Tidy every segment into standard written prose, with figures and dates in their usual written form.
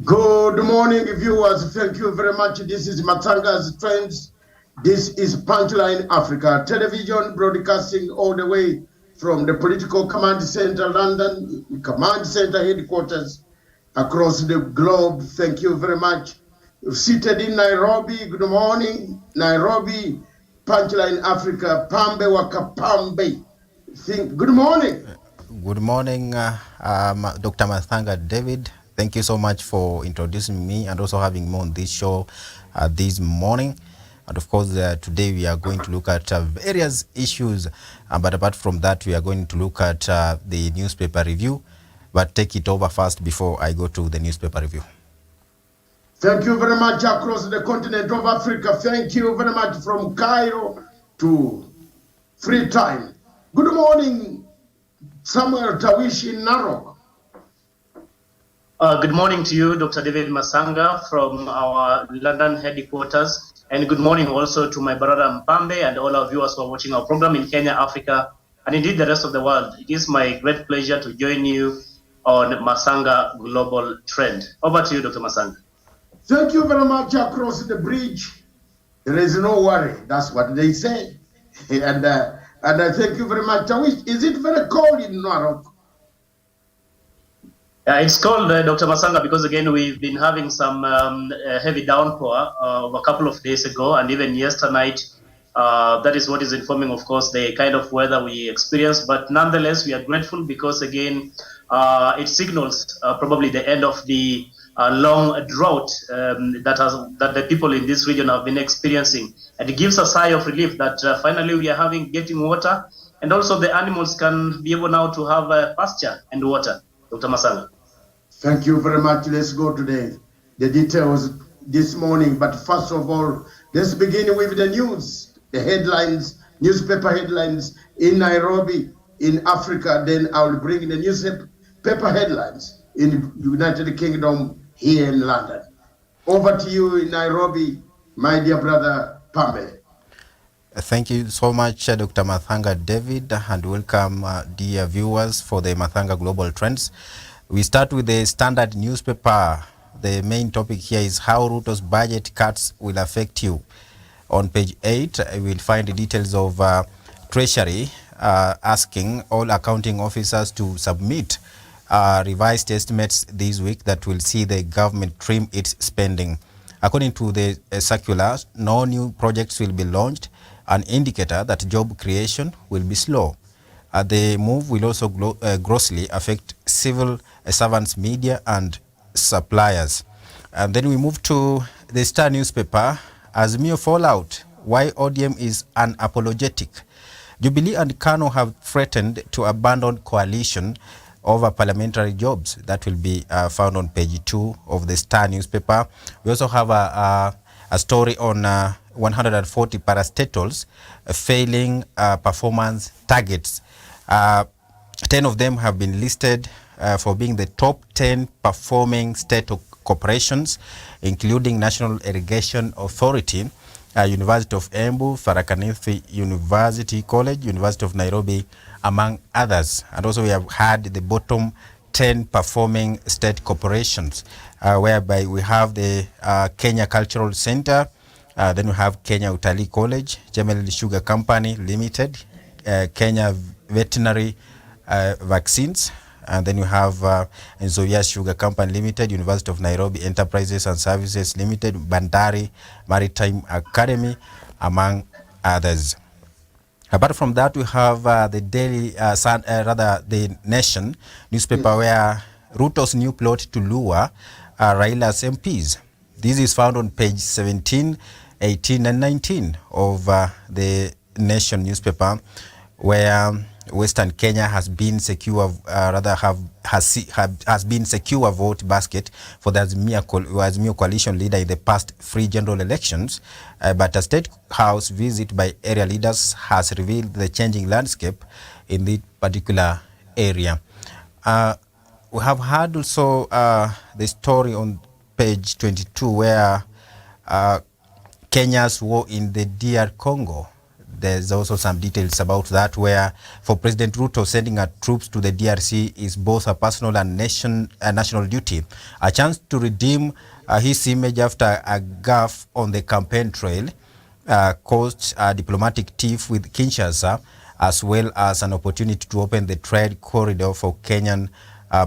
Good morning, viewers. Thank you very much. This is Matsanga's Trends. This is Punchline Africa Television, broadcasting all the way from the Political Command Center, London, Command Center headquarters across the globe. Thank you very much. Seated in Nairobi, good morning, Nairobi, Punchline Africa, Pambe Wakapambe. Good morning. Good morning, Dr. Matsanga David. Thank you so much for introducing me and also having me on this show this morning. And of course, today we are going to look at various issues. But apart from that, we are going to look at the newspaper review. But take it over first before I go to the newspaper review. Thank you very much across the continent of Africa. Thank you very much from Cairo to Freetown. Good morning, Samuel Tawish in Narok. Good morning to you, Dr. David Matsanga from our London headquarters. And good morning also to my brother Mpambe and all our viewers who are watching our program in Kenya, Africa, and indeed the rest of the world. It is my great pleasure to join you on Matsanga Global Trend. Over to you, Dr. Matsanga. Thank you very much across the bridge. There is no worry. That's what they say. And I thank you very much. Is it very cold in Narok? It's cold, Dr. Matsanga, because again, we've been having some heavy downpour a couple of days ago, and even yesterday night. That is what is informing, of course, the kind of weather we experience. But nonetheless, we are grateful because, again, it signals probably the end of the long drought that the people in this region have been experiencing. And it gives a sigh of relief that finally we are getting water, and also the animals can be able now to have pasture and water. Dr. Matsanga. Thank you very much. Let's go to the details this morning. But first of all, let's begin with the news, the headlines, newspaper headlines in Nairobi, in Africa. Then I will bring the newspaper headlines in the United Kingdom here in London. Over to you in Nairobi, my dear brother Pambe. Thank you so much, Dr. Matsanga David, and welcome, dear viewers, for the Matsanga Global Trends. We start with the Standard newspaper. The main topic here is how Ruto's budget cuts will affect you. On page 8, we will find the details of Treasury asking all accounting officers to submit revised estimates this week that will see the government trim its spending. According to the circular, no new projects will be launched, an indicator that job creation will be slow. The move will also grossly affect civil servants, media and suppliers. And then we move to the Star newspaper. Azimio fallout, why ODM is unapologetic. Jubilee and KANU have threatened to abandon coalition over parliamentary jobs. That will be found on page 2 of the Star newspaper. We also have a story on 140 parastatals failing performance targets. 10 of them have been listed for being the top 10 performing state corporations, including National Irrigation Authority, University of Embu, Tharaka-Nithi University College, University of Nairobi, among others. And also we have had the bottom 10 performing state corporations, whereby we have the Kenya Cultural Center, then we have Kenya Utalii College, Gemelli Sugar Company Limited, Kenya Veterinary Vaccines, and then you have Nzoia Sugar Company Limited, University of Nairobi Enterprises and Services Limited, Bandari Maritime Academy, among others. Apart from that, we have the the Nation newspaper, where Ruto's new plot to lure Raila's MPs. This is found on page 17, 18, and 19 of the Nation newspaper, where Western Kenya has been secure, has been secure vote basket for the Azimio coalition leader in the past 3 general elections. But a state house visit by area leaders has revealed the changing landscape in the particular area. We have had also the story on page 22, where Kenya's war in the DR Congo. there's also some details about that, where for President Ruto, sending troops to the DRC is both a personal and national duty, a chance to redeem his image after a gaffe on the campaign trail, caused a diplomatic tiff with Kinshasa, as well as an opportunity to open the trade corridor for Kenyan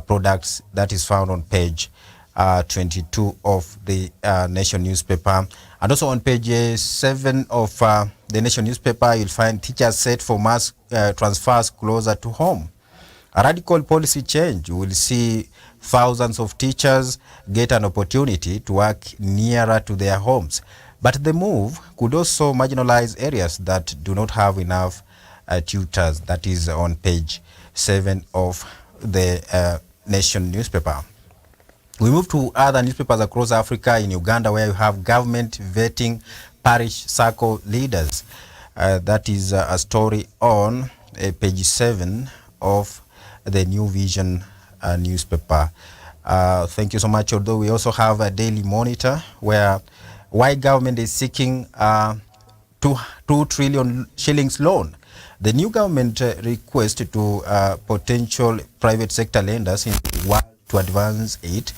products. That is found on page 22 of the Nation newspaper. And also on page 7 of the Nation newspaper, you'll find teachers set for mass transfers closer to home. A radical policy change will see thousands of teachers get an opportunity to work nearer to their homes. But the move could also marginalize areas that do not have enough tutors. That is on page 7 of the Nation newspaper. We move to other newspapers across Africa. In Uganda, where you have government vetting parish circle leaders. That is a story on page 7 of the New Vision newspaper. Thank you so much. Although we also have a Daily Monitor, where why government is seeking 2 trillion shillings loan. The new government request to potential private sector lenders in the world to advance it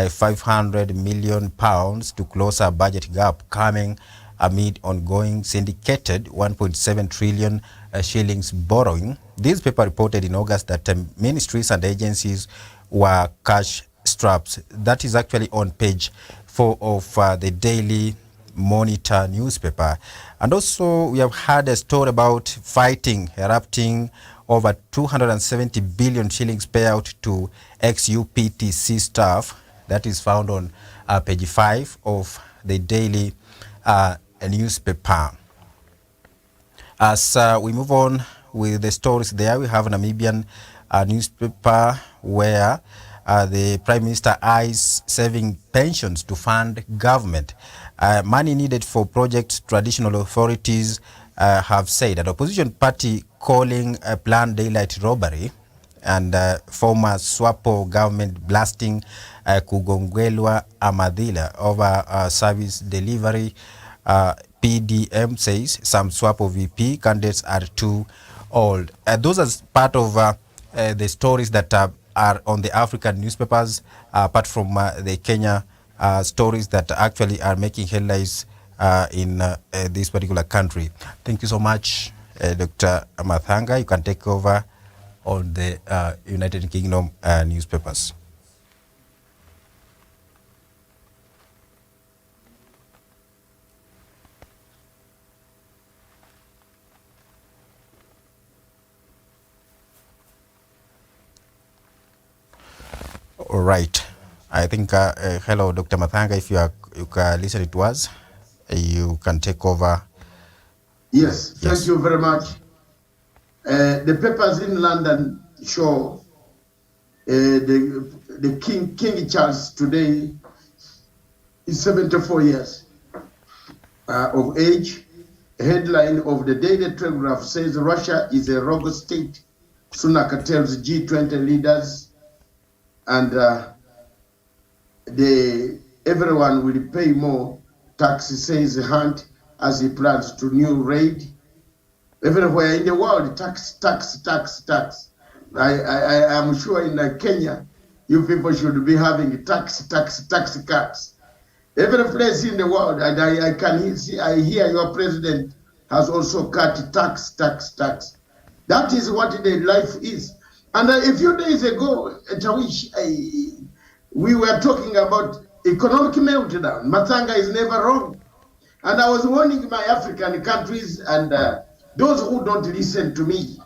500 million pounds to close a budget gap, coming amid ongoing syndicated 1.7 trillion shillings borrowing. This paper reported in August that ministries and agencies were cash straps. That is actually on page 4 of the Daily Monitor newspaper. And also we have had a story about fighting erupting over 270 billion shillings payout to ex-UPTC staff. That is found on page 5 of the Daily newspaper. As we move on with the stories there, we have a Namibian newspaper where the Prime Minister eyes saving pensions to fund government. Money needed for projects traditional authorities have said. An opposition party calling a planned daylight robbery, and former SWAPO government blasting Kugongelwa Amadila over service delivery. PDM says some SWAPO VP candidates are too old. Those are part of the stories that are on the African newspapers, apart from the Kenya stories that actually are making headlines in this particular country. Thank you so much, Dr. Matsanga. You can take over on the United Kingdom newspapers. All right. I think, hello, Dr. Matsanga, if you can listen to us, you can take over. Yes, thank you very much. The papers in London show the King Charles today is 74 years of age. A headline of the Daily Telegraph says Russia is a rogue state. Sunak tells G20 leaders, and everyone will pay more tax, says Hunt, as he plans to new raid. Everywhere in the world, tax. I am sure in Kenya, you people should be having tax cuts. Every place in the world, and I hear your president has also cut tax. That is what the life is. And a few days ago, we were talking about economic meltdown. Matsanga is never wrong. And I was warning my African countries and those who don't listen to me,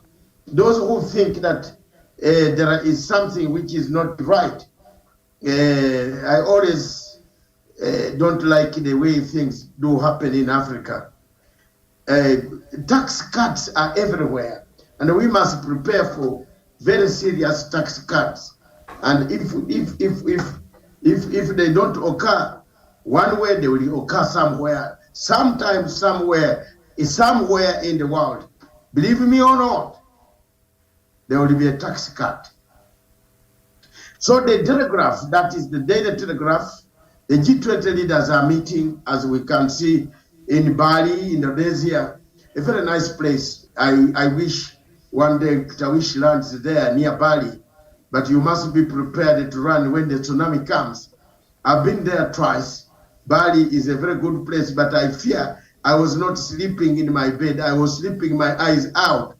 those who think that there is something which is not right. I always don't like the way things do happen in Africa. Tax cuts are everywhere, and we must prepare for very serious tax cuts. And if they don't occur one way, they will occur somewhere, sometimes somewhere in the world. Believe me or not, there will be a tax cut. So the Telegraph, that is the Daily Telegraph, the G20 leaders are meeting, as we can see in Bali, Indonesia. a very nice place. I wish one day Tawish lands there near Bali, but you must be prepared to run when the tsunami comes. I've been there twice. Bali is a very good place, but I fear I was not sleeping in my bed. I was sleeping my eyes out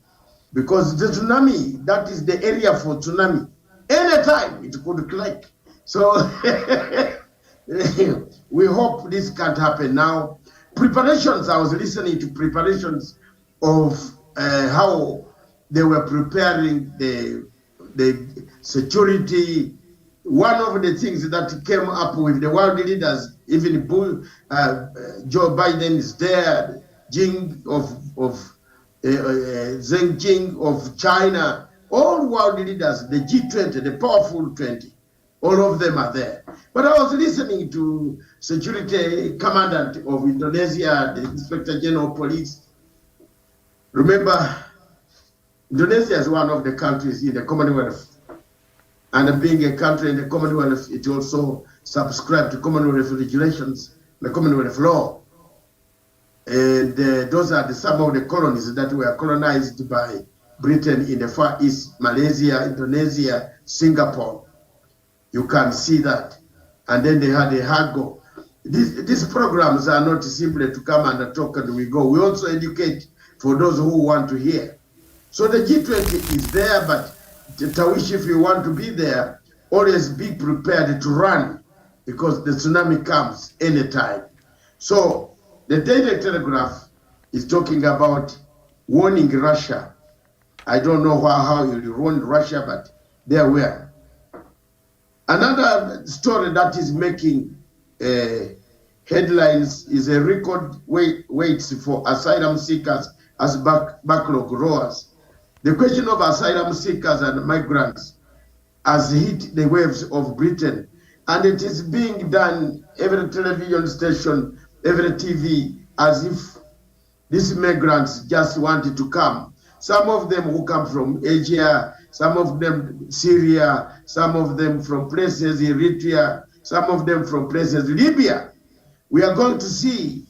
because the tsunami, that is the area for tsunami. Anytime it could click. So we hope this can't happen now. Preparations, I was listening to preparations of how they were preparing the security. One of the things that came up with the world leaders, even Joe Biden is there, Xi Jinping of China, all world leaders, the G20, the powerful 20, all of them are there. But I was listening to security commandant of Indonesia, the Inspector General of Police. Remember, Indonesia is one of the countries in the Commonwealth. And being a country in the Commonwealth, it also subscribed to Commonwealth regulations, the Commonwealth law. And those are some of the colonies that were colonized by Britain in the Far East, Malaysia, Indonesia, Singapore. You can see that. And then they had a haggle. These programs are not simply to come and talk and we go. We also educate for those who want to hear. So the G20 is there, but Tawish, if you want to be there, always be prepared to run because the tsunami comes anytime. So the Daily Telegraph is talking about warning Russia. I don't know how you warn Russia, but there were. Another story that is making headlines is a record waits for asylum seekers as backlog grows. The question of asylum seekers and migrants has hit the waves of Britain, and it is being done every television station, every TV, as if these migrants just wanted to come. Some of them who come from Asia, some of them Syria, some of them from places Eritrea, some of them from places Libya. We are going to see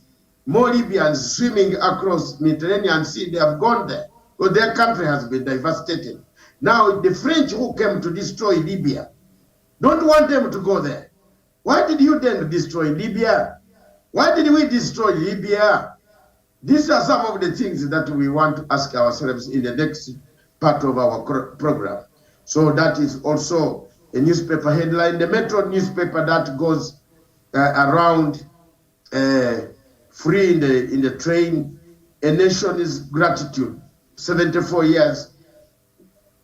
more Libyans swimming across Mediterranean Sea. They have gone there. Well, their country has been devastated. Now, the French who came to destroy Libya don't want them to go there. Why did you then destroy Libya? Why did we destroy Libya? These are some of the things that we want to ask ourselves in the next part of our program. So that is also a newspaper headline. The Metro newspaper that goes around free in the train, a nation's gratitude. 74 years,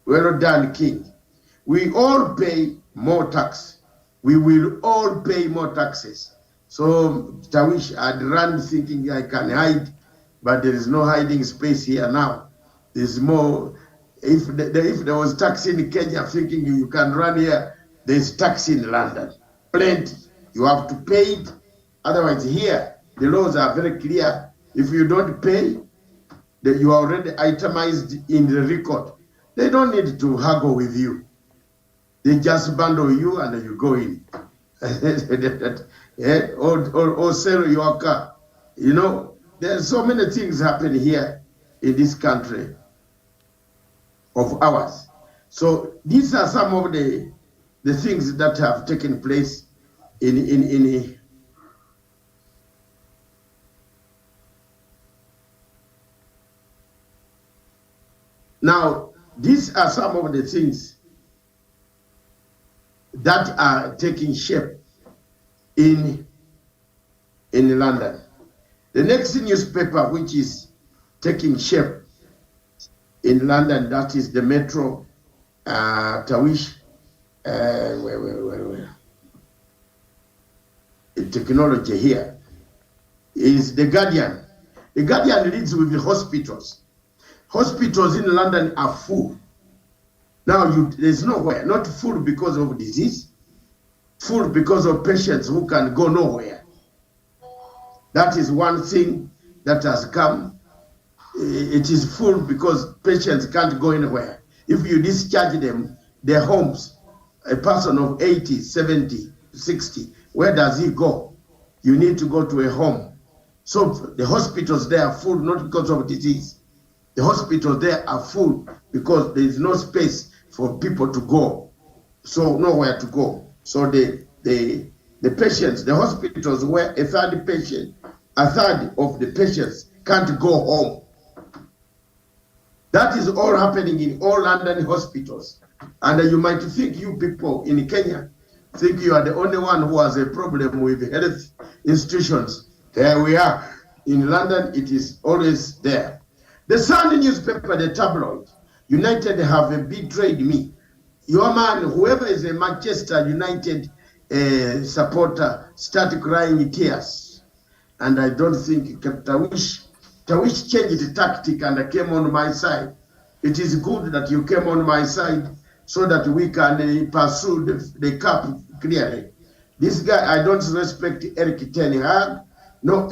well done, King. We all pay more tax. We will all pay more taxes. So, Tawish, I'd run thinking I can hide, but there is no hiding space here now. There's more. If there was tax in Kenya, thinking you can run here, there's tax in London. Plenty. You have to pay it. Otherwise, here, the laws are very clear. If you don't pay, that you are already itemized in the record. They don't need to haggle with you. They just bundle you and you go in. or sell your car. You know, there's so many things happen here in this country of ours. So these are some of the things that have taken place in Now, these are some of the things that are taking shape in London. The next newspaper which is taking shape in London, that is the Metro, Tawish, technology here, is The Guardian. The Guardian leads with the hospitals. Hospitals in London are full. Now, there's nowhere, not full because of disease, full because of patients who can go nowhere. That is one thing that has come. It is full because patients can't go anywhere. If you discharge them, their homes, a person of 80, 70, 60, where does he go? You need to go to a home. So the hospitals there are full, not because of disease. The hospitals there are full because there is no space for people to go. So nowhere to go. So the patients, the hospitals where a third of the patients can't go home. That is all happening in all London hospitals. And you might think you people in Kenya think you are the only one who has a problem with health institutions. There we are. In London, it is always there. The Sunday newspaper, the tabloid, United have betrayed me. Your man, whoever is a Manchester United supporter, started crying tears. And I don't think Tawish changed the tactic and came on my side. It is good that you came on my side so that we can pursue the cup clearly. This guy, I don't respect Eric Ten Hag, no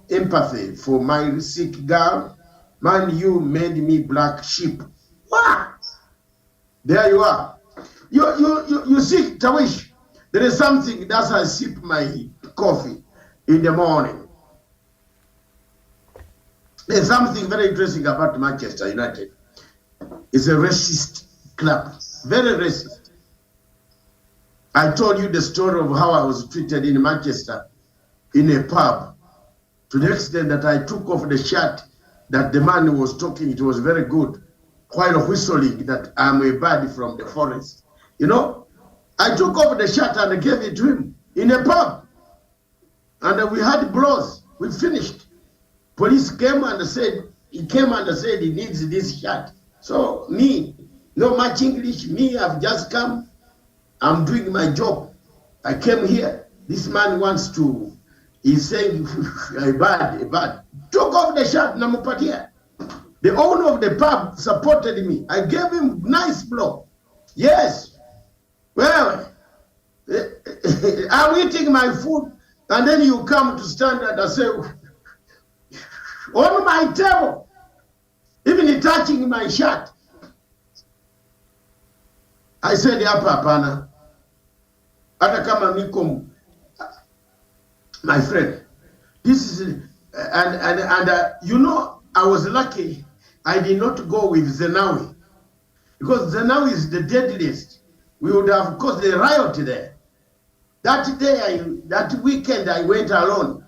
empathy for my sick girl. Man, you made me black sheep. What? There you are. You see, Tawish, there is something that I sip my coffee in the morning. There's something very interesting about Manchester United. It's a racist club, very racist. I told you the story of how I was treated in Manchester in a pub, to the extent that I took off the shirt that the man was talking. It was very good, while whistling that I'm a bird from the forest. You know, I took off the shirt and gave it to him in a pub. And we had blows. We finished. Police came and said he needs this shirt. So me, no much English, me, I've just come. I'm doing my job. I came here. This man wants to, he's saying, a bad. Took off the shirt, namupatia. The owner of the pub supported me. I gave him nice blow. Yes. Well, I'm eating my food, and then you come to stand and say, on my table, even touching my shirt. I said, hapa hapana. Hata kama niko, my friend, this is, and you know, I was lucky I did not go with Zenawi, because Zenawi is the deadliest. We would have caused a riot there. That day, that weekend, I went alone.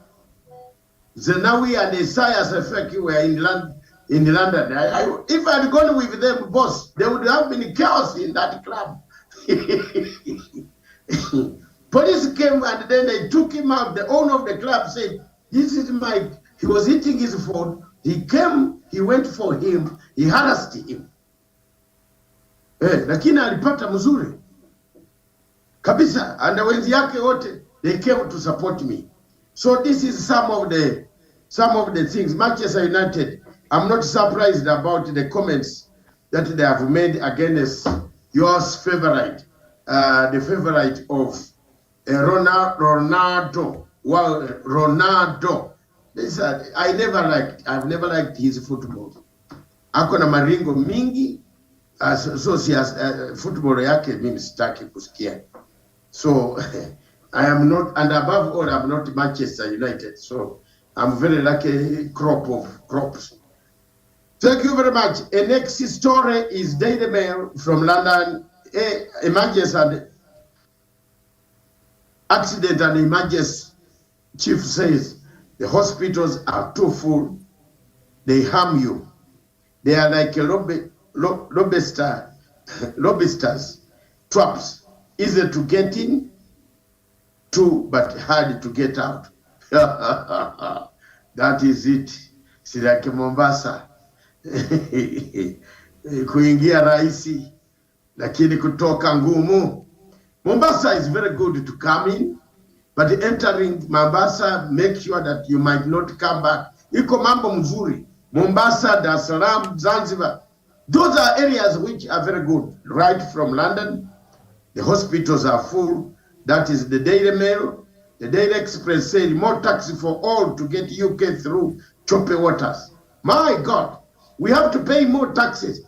Zenawi and Isaias Efeki were in London. If I had gone with them, boss, there would have been chaos in that club. Police came and then they took him out. The owner of the club said, this is my, he was eating his food. He came, he went for him, he harassed him. Lakini alipata mzuri kabisa, and wenzi yake wote, they came to support me. So this is some of the things. Manchester United, I'm not surprised about the comments that they have made against yours favorite, the favorite of Ronaldo. Well, Ronaldo. I've never liked his football. Ako na maringo mingi, football yake mimi sitaki kusikia. So I am not, and above all, I'm not Manchester United. So I'm very lucky crop of crops. Thank you very much. A next story is Daily Mail from London. Emergency accident and emergency chief says the hospitals are too full. They harm you. They are like a lobsters, traps, easy to get in, but hard to get out. That is it. Si like Mombasa. Kuingia rahisi, lakini kutoka ngumu. Mombasa is very good to come in, but entering Mombasa, make sure that you might not come back. Iko mambo mzuri. Mombasa, Dar es Salaam, Zanzibar. Those are areas which are very good. Right from London, the hospitals are full. That is the Daily Mail. The Daily Express said more taxi for all to get UK through choppy waters. My God, we have to pay more taxes.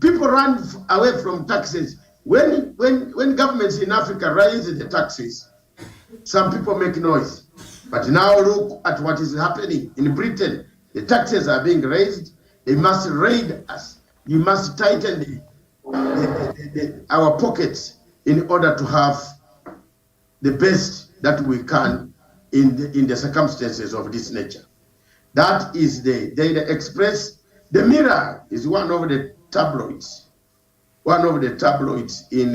People run away from taxes. When governments in Africa raise the taxes, some people make noise. But now look at what is happening in Britain. The taxes are being raised. They must raid us. You must tighten our pockets in order to have the best that we can in the circumstances of this nature. That is the Daily Express. The Mirror is one of the tabloids. One of the tabloids in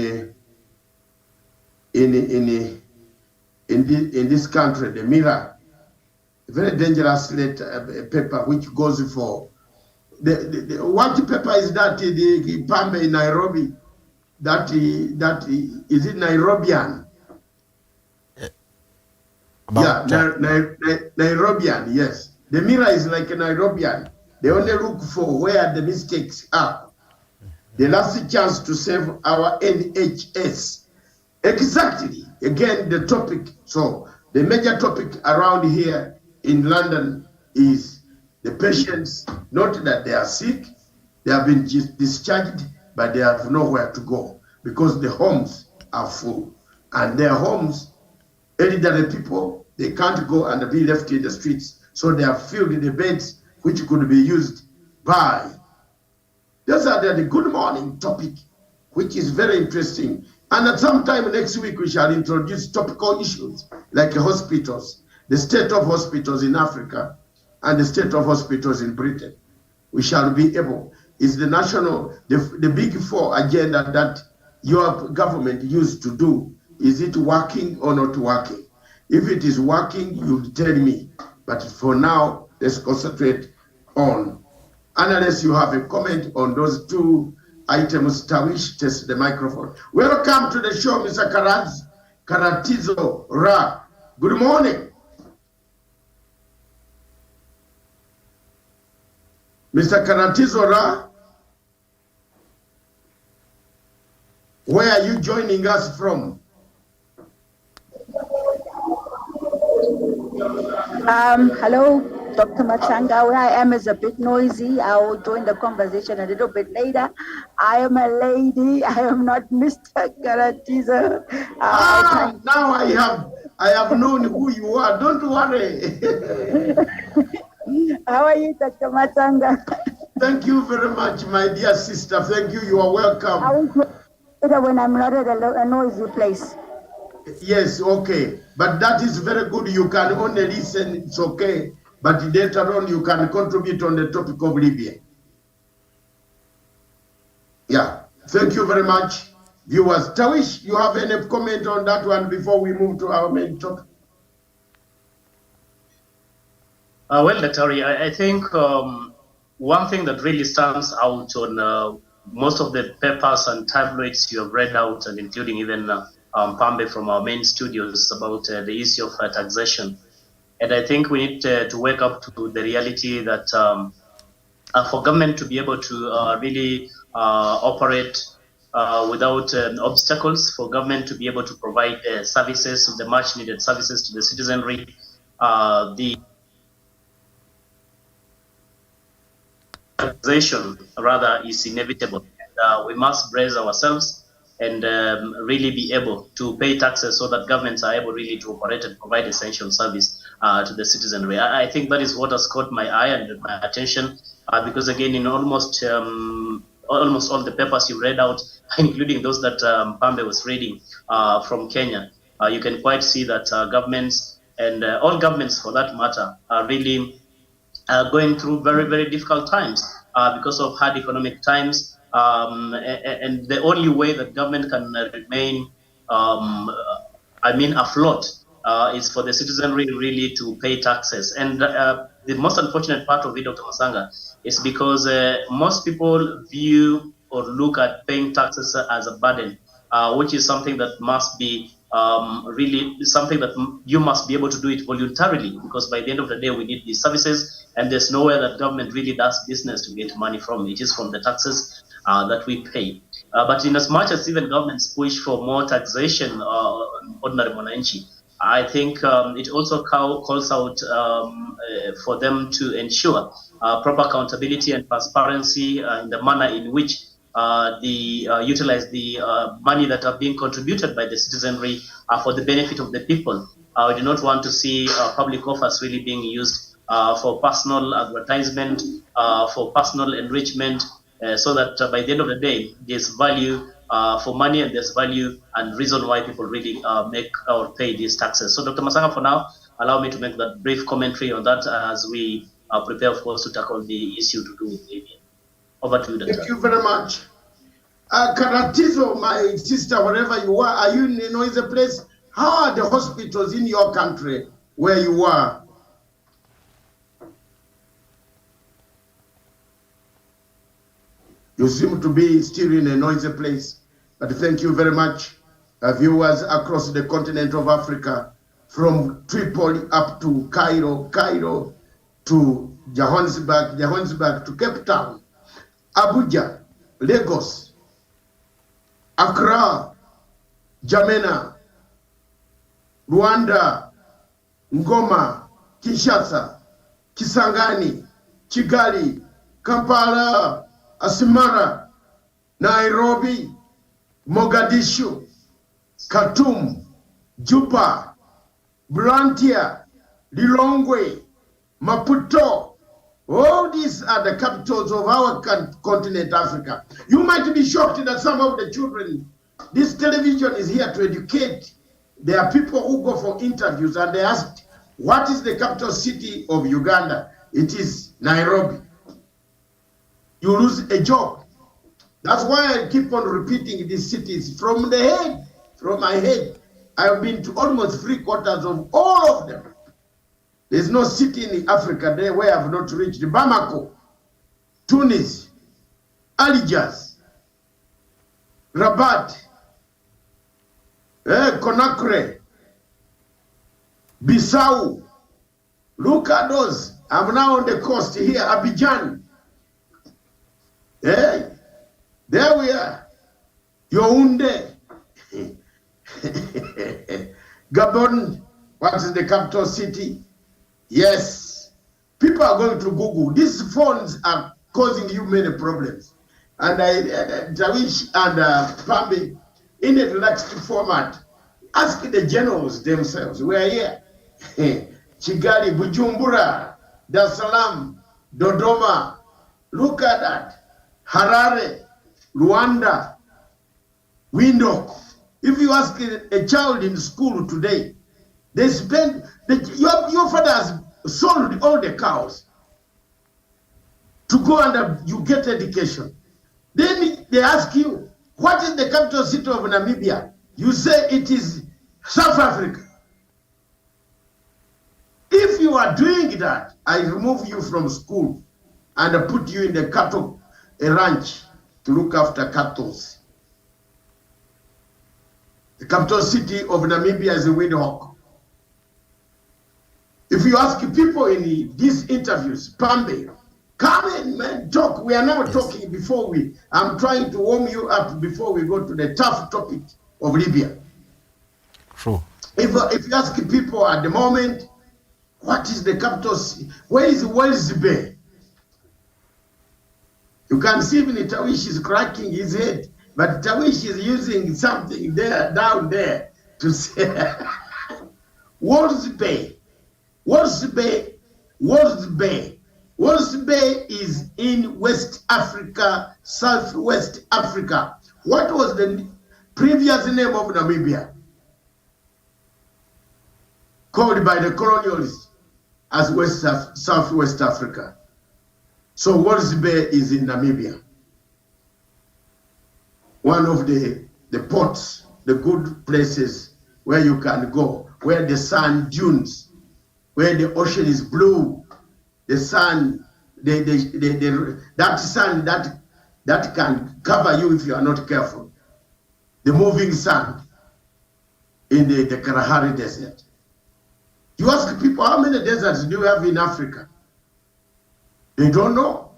this country. The Mirror, a very dangerous paper which goes for what paper is that? The Pambe in Nairobi. That is it Nairobian? Nairobian, yes. The Mirror is like a Nairobian. They only look for where the mistakes are. The last chance to save our NHS. Exactly. Again, the topic. So the major topic around here in London is the patients, not that they are sick, they have been discharged, but they have nowhere to go because the homes are full. And their homes, elderly people, they can't go and be left in the streets. So they have filled the beds which could be used by. Those are the good morning topic, which is very interesting. And at some time next week, we shall introduce topical issues like hospitals, the state of hospitals in Africa and the state of hospitals in Britain. We shall be able, is the national, the big four agenda that your government used to do, is it working or not working? If it is working, you'll tell me. But for now, let's concentrate on, unless you have a comment on those two items, Tawish, test the microphone. Welcome to the show, Mr. Karatizo Ra. Good morning. Mr. Karatizo Ra, where are you joining us from? Hello, Dr. Matsanga. Where I am is a bit noisy. I will join the conversation a little bit later. I am a lady. I am not Mr. Karatizo. Now I have known who you are. Don't worry. How are you, Dr. Matsanga? Thank you very much, my dear sister. Thank you. You are welcome. I will later when I'm not at a noisy place. Yes, okay. But that is very good. You can only listen, it's okay. But later on, you can contribute on the topic of Libya. Yeah, thank you very much, viewers. Tawish, you have any comment on that one before we move to our main topic? Well, Daktari, I think one thing that really stands out on most of the papers and tabloids you have read out, and including even Pambe from our main studios, about the issue of taxation. And I think we need to wake up to the reality that for government to be able to really operate without obstacles, for government to be able to provide services, the much needed services to the citizenry, the taxation rather is inevitable. We must brace ourselves and really be able to pay taxes so that governments are able really to operate and provide essential service to the citizenry. I think that is what has caught my eye and my attention because again, in almost all the papers you read out, including those that Pambe was reading from Kenya, you can quite see that governments and all governments for that matter are really going through very, very difficult times because of hard economic times. And the only way that government can remain, afloat is for the citizenry really to pay taxes. And the most unfortunate part of it, Dr. Matsanga, is because most people view or look at paying taxes as a burden, which is something that must be really something that you must be able to do it voluntarily, because by the end of the day, we need these services, and there's nowhere that government really does business to get money from. It is from the taxes that we pay. But in as much as even governments push for more taxation on ordinary mwananchi, I think it also calls out for them to ensure proper accountability and transparency in the manner in which utilize the money that are being contributed by the citizenry for the benefit of the people. We do not want to see public offers really being used for personal advertisement, for personal enrichment, so that by the end of the day, there's value for money and there's value and reason why people really make or pay these taxes. So Dr. Matsanga, for now, allow me to make that brief commentary on that as we prepare, of course, to tackle the issue to do with Libya. Over to you, Dr. Thank you very much. Karatizo, my sister, wherever you are you in a noisy place? How are the hospitals in your country where you are? You seem to be still in a noisy place, but thank you very much, viewers across the continent of Africa, from Tripoli up to Cairo, Cairo to Johannesburg, Johannesburg to Cape Town, Abuja, Lagos, Accra, Jamena, Rwanda, Ngoma, Kinshasa, Kisangani, Kigali, Kampala, Asmara, Nairobi, Mogadishu, Khartoum, Juba, Blantyre, Lilongwe, Maputo. All these are the capitals of our continent, Africa. You might be shocked that some of the children, this television is here to educate. There are people who go for interviews and they ask, what is the capital city of Uganda? It is Nairobi. You lose a job. That's why I keep on repeating these cities from the head, from my head. I've been to almost 3/4 of all of them. There's no city in Africa there where I've not reached. Bamako, Tunis, Algiers, Rabat, Conakry, Bissau. Look at those. I'm now on the coast here, Abidjan. Hey, there we are. Yaoundé. Gabon, what is the capital city? Yes, people are going to Google. These phones are causing you many problems. And Tawish and Pambi, in a relaxed format, ask the generals themselves. We are here. Kigali, Bujumbura, Dar es Salaam, Dodoma. Look at that. Harare, Rwanda, Windhoek. If you ask a child in school today, they spend, your father has sold all the cows to go and you get education. Then they ask you, what is the capital city of Namibia? You say it is South Africa. If you are doing that, I remove you from school and put you in the cattle ranch to look after cattle. The capital city of Namibia is Windhoek. If you ask people in these interviews, Pambe, come in, man, talk. We are now talking before I'm trying to warm you up before we go to the tough topic of Libya. True. If you ask people at the moment, what is the capital city? Where is Wells Bay? You can see even Tawish is cracking his head, but Tawish is using something there, down there, to say, Wells Bay. Wells Bay is in West Africa, Southwest Africa. What was the previous name of Namibia? Called by the colonialists as Southwest Africa. So Wells Bay is in Namibia. One of the ports, the good places where you can go, where the sand dunes, where the ocean is blue, the sun, that sun that can cover you if you are not careful. The moving sand in the Kalahari Desert. You ask people, how many deserts do you have in Africa? They don't know.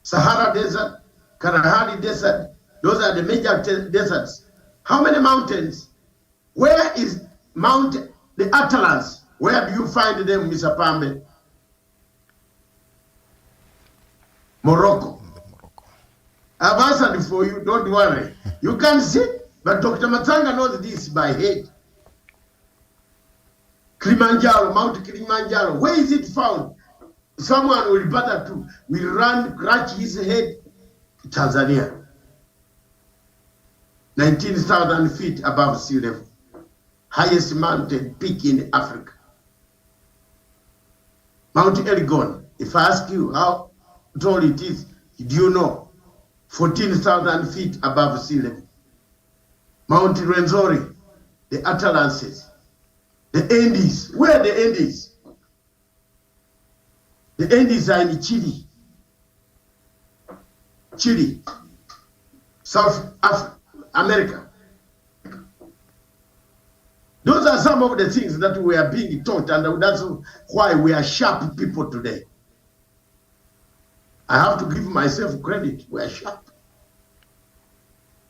Sahara Desert, Kalahari Desert, those are the major deserts. How many mountains? Where is the Atlas? Where do you find them, Mr. Pambe? Morocco. I've answered for you, don't worry. You can see, but Dr. Matsanga knows this by head. Kilimanjaro, Mount Kilimanjaro, where is it found? Someone will bother to, will run, scratch his head. Tanzania, 19,000 feet above sea level, highest mountain peak in Africa. Mount Elgon, if I ask you how tall it is, do you know? 14,000 feet above sea level. Mount Rwenzori, the Atalances, the Andes. Where are the Andes? The Andes are in Chile. Chile, South America. Those are some of the things that we are being taught, and that's why we are sharp people today. I have to give myself credit. We are sharp.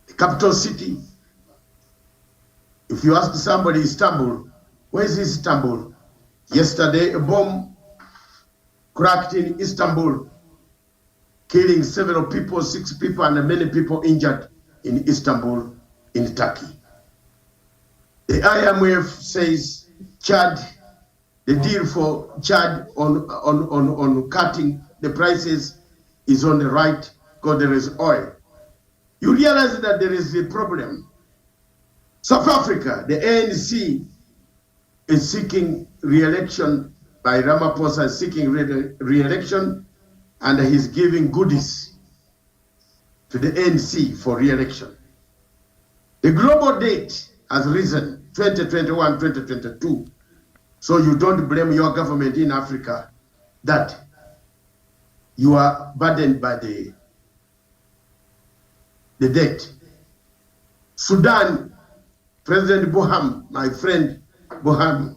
The capital city. If you ask somebody, Istanbul, where is Istanbul? Yesterday, a bomb cracked in Istanbul, killing several people, 6 people, and many people injured in Istanbul, in Turkey. The IMF says Chad, the deal for Chad on cutting the prices is on the right because there is oil. You realize that there is a problem. South Africa, the ANC is seeking re-election by Ramaphosa, is seeking re-election, and he's giving goodies to the ANC for re-election. The global debt has risen 2021, 2022. So you don't blame your government in Africa that you are burdened by the debt. Sudan, President Buham, my friend Buham,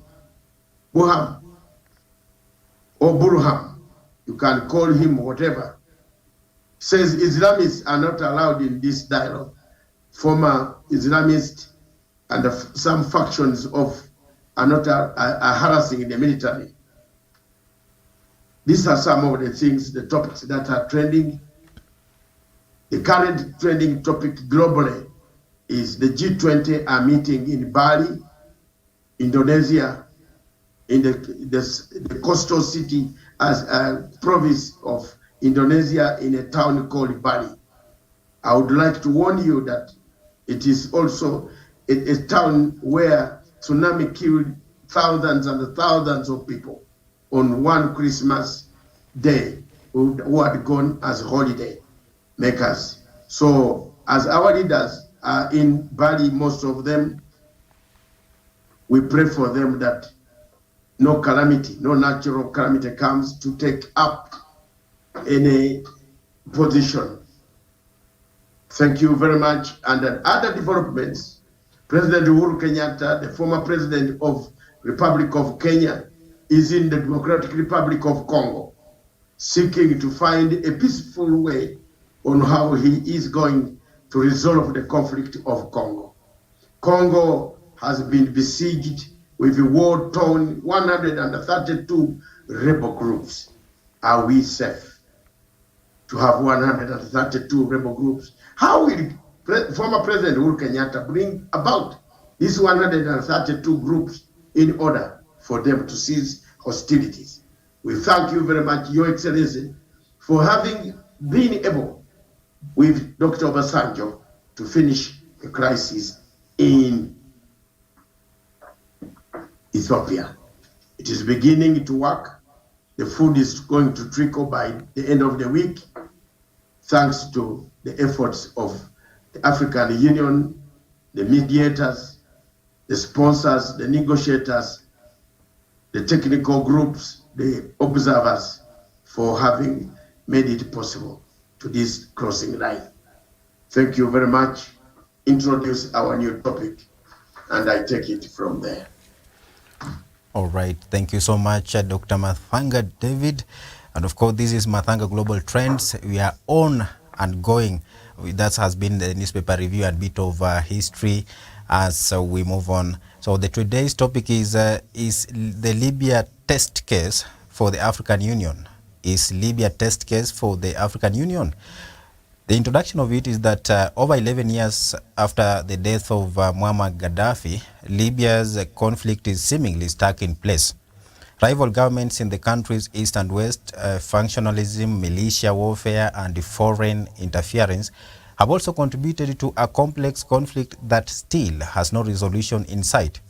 or Burham, you can call him whatever, says Islamists are not allowed in this dialogue. Former Islamists and some factions of are not are harassing the military. These are some of the things, the topics that are trending. The current trending topic globally is the G20 are meeting in Bali, Indonesia, in the coastal city as a province of Indonesia in a town called Bali. I would like to warn you that it is also a town where tsunami killed thousands and thousands of people on one Christmas day who had gone as holiday makers. So as our leaders are in Bali, most of them, we pray for them that no calamity, no natural calamity comes to take up any position. Thank you very much. And other developments, President Uhuru Kenyatta, the former president of Republic of Kenya, is in the Democratic Republic of Congo, seeking to find a peaceful way on how he is going to resolve the conflict of Congo. Congo has been besieged with war-torn 132 rebel groups. Are we safe to have 132 rebel groups? How will former President Uhuru Kenyatta bring about these 132 groups in order for them to cease hostilities? We thank you very much, Your Excellency, for having been able with Dr. Obasanjo to finish the crisis in Ethiopia. It is beginning to work. The food is going to trickle by the end of the week, thanks to the efforts of the African Union, the mediators, the sponsors, the negotiators, the technical groups, the observers, for having made it possible to this crossing line. Thank you very much. Introduce our new topic, and I take it from there. All right. Thank you so much, Dr. Matsanga David. And of course, this is Matsanga Global Trends. We are on and going. That has been the newspaper review and bit of history as we move on. So the today's topic is the Libya test case for the African Union. Is Libya test case for the African Union? The introduction of it is that over 11 years after the death of Muammar Gaddafi, Libya's conflict is seemingly stuck in place. Rival governments in the country's east and west, functionalism, militia warfare, and foreign interference have also contributed to a complex conflict that still has no resolution in sight.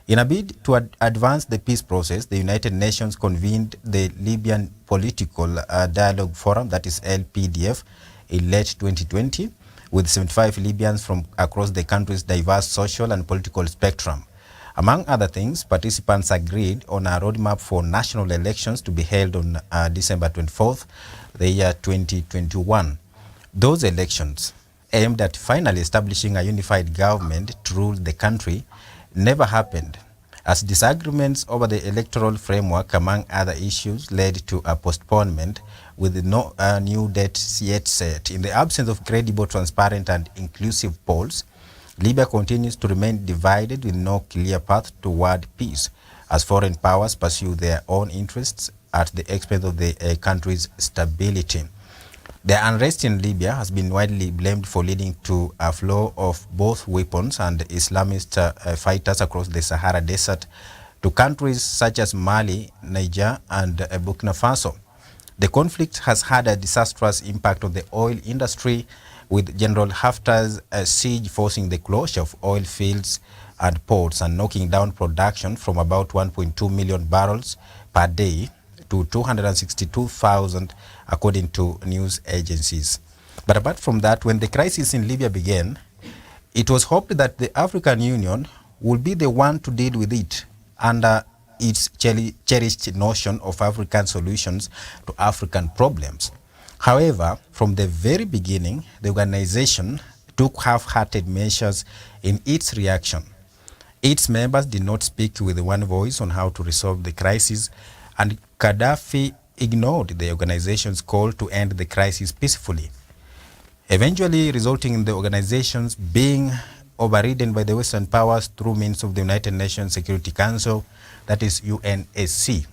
In a bid to advance the peace process, the United Nations convened the Libyan Political Dialogue Forum, that is LPDF, in late 2020, with 75 Libyans from across the country's diverse social and political spectrum. Among other things, participants agreed on a roadmap for national elections to be held on December 24th, the year 2021. Those elections, aimed at finally establishing a unified government to rule the country, never happened, as disagreements over the electoral framework, among other issues, led to a postponement with no new date yet set. In the absence of credible, transparent, and inclusive polls, Libya continues to remain divided with no clear path toward peace, as foreign powers pursue their own interests at the expense of the country's stability. The unrest in Libya has been widely blamed for leading to a flow of both weapons and Islamist fighters across the Sahara Desert to countries such as Mali, Niger, and Burkina Faso. The conflict has had a disastrous impact on the oil industry, with General Haftar's siege forcing the closure of oil fields and ports and knocking down production from about 1.2 million barrels per day to 262,000, according to news agencies. But apart from that, when the crisis in Libya began, it was hoped that the African Union would be the one to deal with it under its cherished notion of African solutions to African problems. However, from the very beginning, the organization took half-hearted measures in its reaction. Its members did not speak with one voice on how to resolve the crisis, and Gaddafi ignored the organization's call to end the crisis peacefully, eventually resulting in the organizations being overridden by the Western powers through means of the United Nations Security Council, that is UNSC.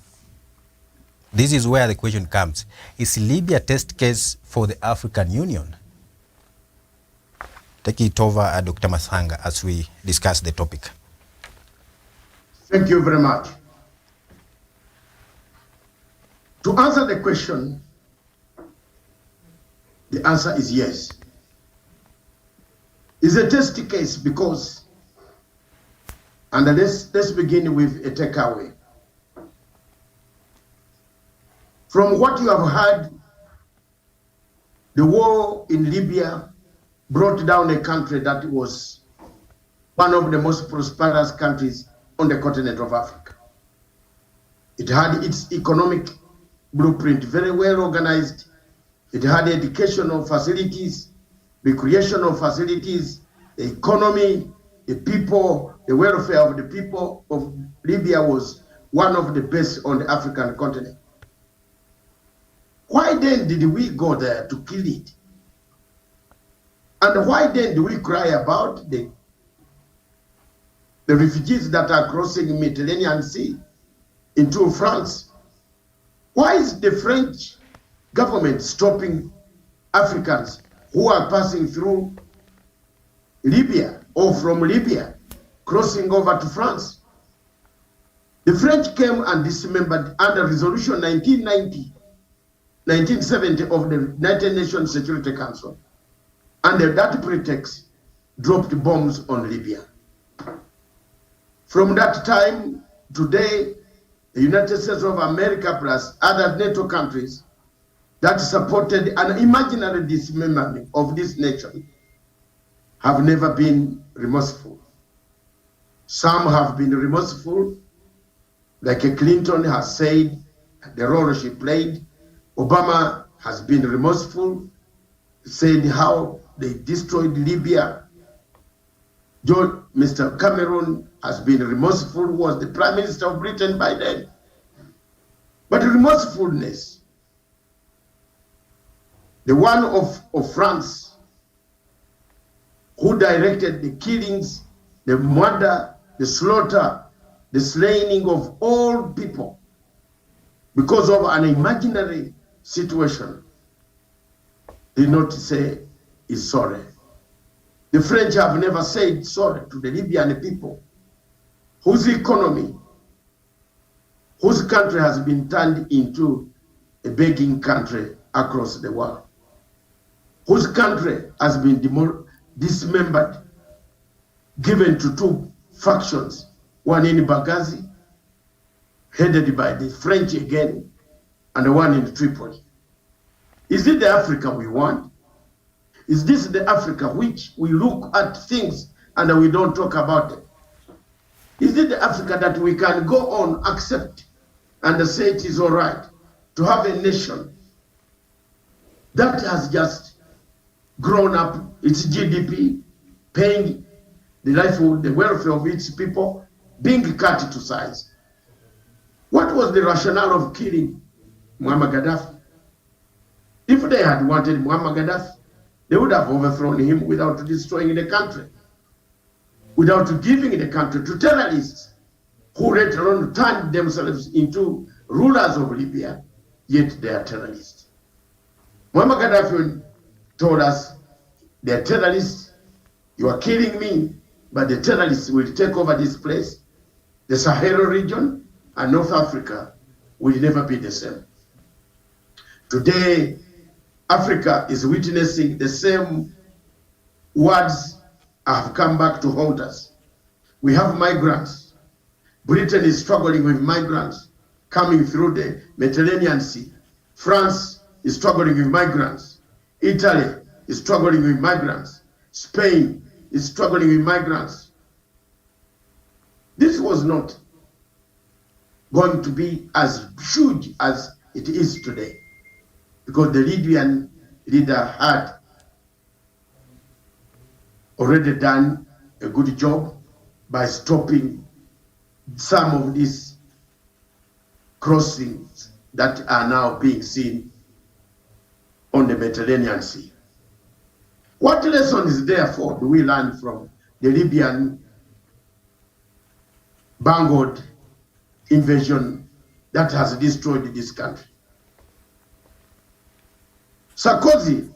This is where the question comes. Is Libya a test case for the African Union? Take it over, Dr. Matsanga, as we discuss the topic. Thank you very much. To answer the question, the answer is yes. It's a test case because, and let's begin with a takeaway. From what you have heard, the war in Libya brought down a country that was one of the most prosperous countries on the continent of Africa. It had its economic blueprint very well organized. It had educational facilities, recreational facilities, the economy, the people, the welfare of the people of Libya was one of the best on the African continent. Why then did we go there to kill it? And why then do we cry about the refugees that are crossing the Mediterranean Sea into France? Why is the French government stopping Africans who are passing through Libya or from Libya, crossing over to France? The French came and dismembered under Resolution 1970 of the United Nations Security Council. Under that pretext, dropped bombs on Libya. From that time, today, the United States of America plus other NATO countries that supported an imaginary dismemberment of this nation have never been remorseful. Some have been remorseful, like Clinton has said the role she played. Obama has been remorseful, said how they destroyed Libya. Mr. Cameron has been remorseful, was the Prime Minister of Britain by then. But remorsefulness, the one of France, who directed the killings, the murder, the slaughter, the slaying of all people because of an imaginary situation, did not say is sorry. The French have never said sorry to the Libyan people, whose economy, whose country has been turned into a begging country across the world, whose country has been dismembered, given to two factions, one in Benghazi, headed by the French again, and the one in Tripoli. Is it the Africa we want? Is this the Africa which we look at things and we don't talk about it? Is it the Africa that we can go on, accept, and say it is all right to have a nation that has just grown up its GDP, paying the the welfare of its people, being cut to size? What was the rationale of killing Muammar Gaddafi? If they had wanted Muammar Gaddafi, they would have overthrown him without destroying the country, without giving the country to terrorists who later on turned themselves into rulers of Libya, yet they are terrorists. Muammar Gaddafi told us, they are terrorists, you are killing me, but the terrorists will take over this place. The Sahel region and North Africa will never be the same. Today, Africa is witnessing the same words have come back to haunt us. We have migrants. Britain is struggling with migrants coming through the Mediterranean Sea. France is struggling with migrants. Italy is struggling with migrants. Spain is struggling with migrants. This was not going to be as huge as it is today, because the Libyan leader had already done a good job by stopping some of these crossings that are now being seen on the Mediterranean Sea. What lessons, therefore, do we learn from the Libyan bungled invasion that has destroyed this country? Sarkozy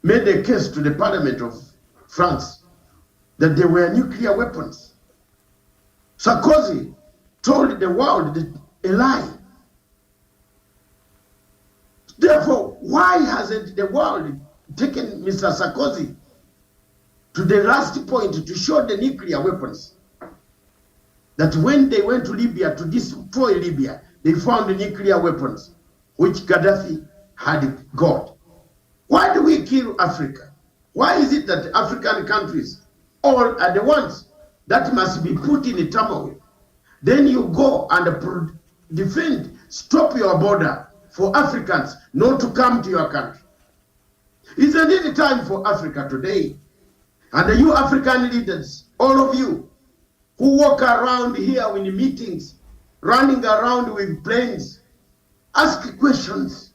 made a case to the Parliament of France that there were nuclear weapons. Sarkozy told the world a lie. Therefore, why hasn't the world taken Mr. Sarkozy to the last point to show the nuclear weapons? That when they went to Libya to destroy Libya, they found the nuclear weapons which Gaddafi had got. Why do we kill Africa? Why is it that African countries all are the ones that must be put in a turmoil? Then you go and defend, stop your border for Africans not to come to your country. Isn't it time for Africa today? And you African leaders, all of you who walk around here in meetings, running around with planes, ask questions.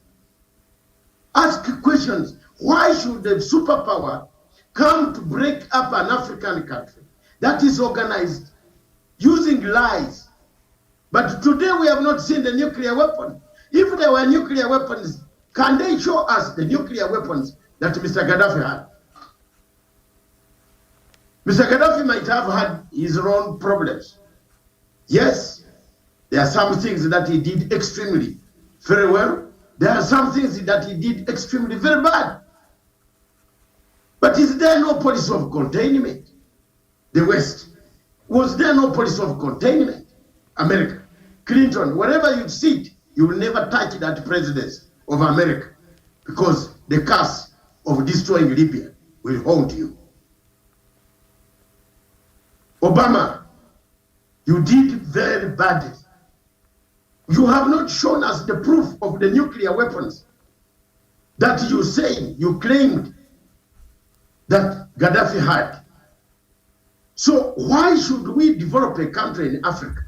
Ask questions. Why should the superpower come to break up an African country that is organized using lies? But today we have not seen the nuclear weapon. If there were nuclear weapons, can they show us the nuclear weapons that Mr. Gaddafi had? Mr. Gaddafi might have had his own problems. Yes, there are some things that he did extremely very well. There are some things that he did extremely very bad. But is there no policy of containment? The West. Was there no policy of containment? America, Clinton, wherever you sit, you will never touch that presidency of America, because the curse of destroying Libya will haunt you. Obama, you did very badly. You have not shown us the proof of the nuclear weapons that you say, you claimed that Gaddafi had. So why should we develop a country in Africa?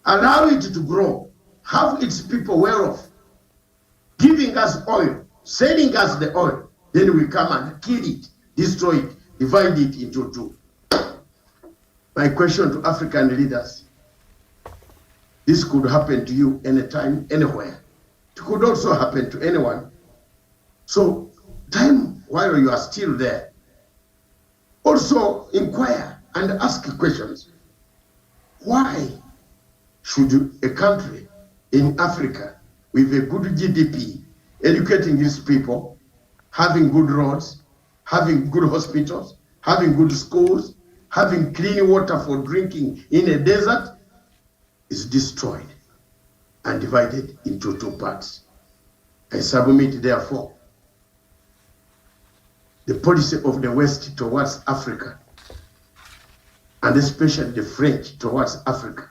Allow it to grow, have its people well off, giving us oil, selling us the oil, then we come and kill it, destroy it, divide it into two. My question to African leaders: this could happen to you anytime, anywhere. It could also happen to anyone So time while you are still there, also inquire and ask questions. Why should a country in Africa with a good GDP, educating its people, having good roads, having good hospitals, having good schools, having clean water for drinking in a desert, is destroyed and divided into two parts? I submit, therefore, the policy of the West towards Africa, and especially the French towards Africa,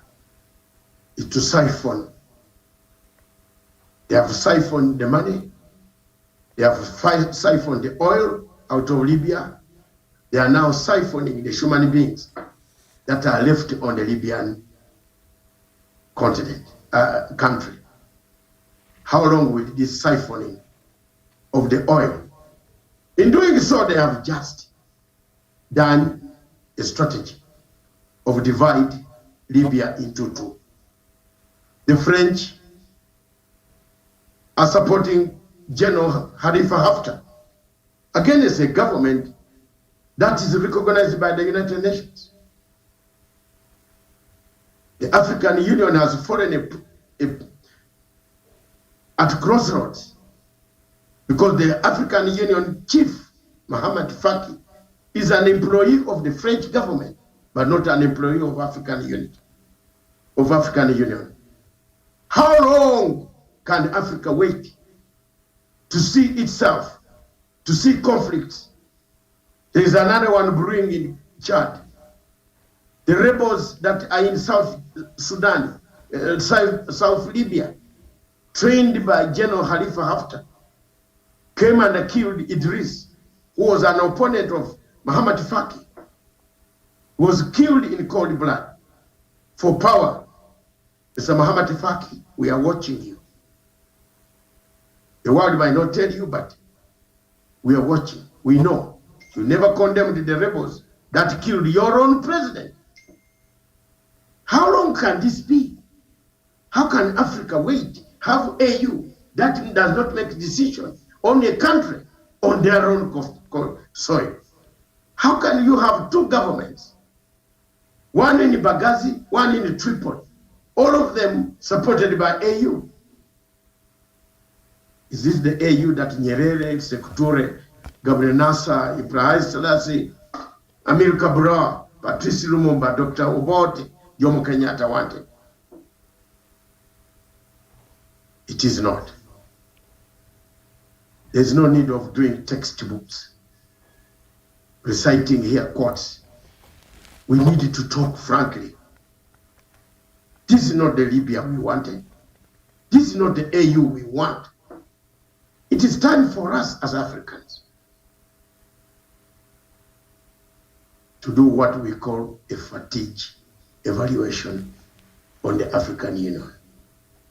is to siphon. They have siphoned the money. They have siphoned the oil out of Libya. They are now siphoning the human beings that are left on the Libyan country. How long will this siphoning of the oil? In doing so, they have just done a strategy of divide Libya into two. The French are supporting General Khalifa Haftar against a government that is recognized by the United Nations. The African Union has fallen at crossroads because the African Union chief, Mohamed Faki, is an employee of the French government, but not an employee of African Union. How long can Africa wait to see itself, to see conflicts? There is another one brewing in Chad. The rebels that are in South Sudan, South Libya, trained by General Khalifa Haftar, came and killed Idris, who was an opponent of Mohamed Faki, was killed in cold blood for power. Mr. Mohamed Faki, we are watching you. The world might not tell you, but we are watching. We know. You never condemned the rebels that killed your own president. How long can this be? How can Africa wait? Have AU that does not make decisions on a country on their own soil? How can you have two governments, one in Benghazi, one in Tripoli, all of them supported by AU? Is this the AU that Nyerere, Sekou Gabriel Nasser, Ibrahim Selassie, Amir Cabral, Patrice Lumumba, Dr. Obote, Jomo Kenyatta wanted? It is not. There's no need of doing textbooks, reciting here quotes. We need to talk frankly. This is not the Libya we wanted. This is not the AU we want. It is time for us as Africans to do what we call a fatigue evaluation on the African Union.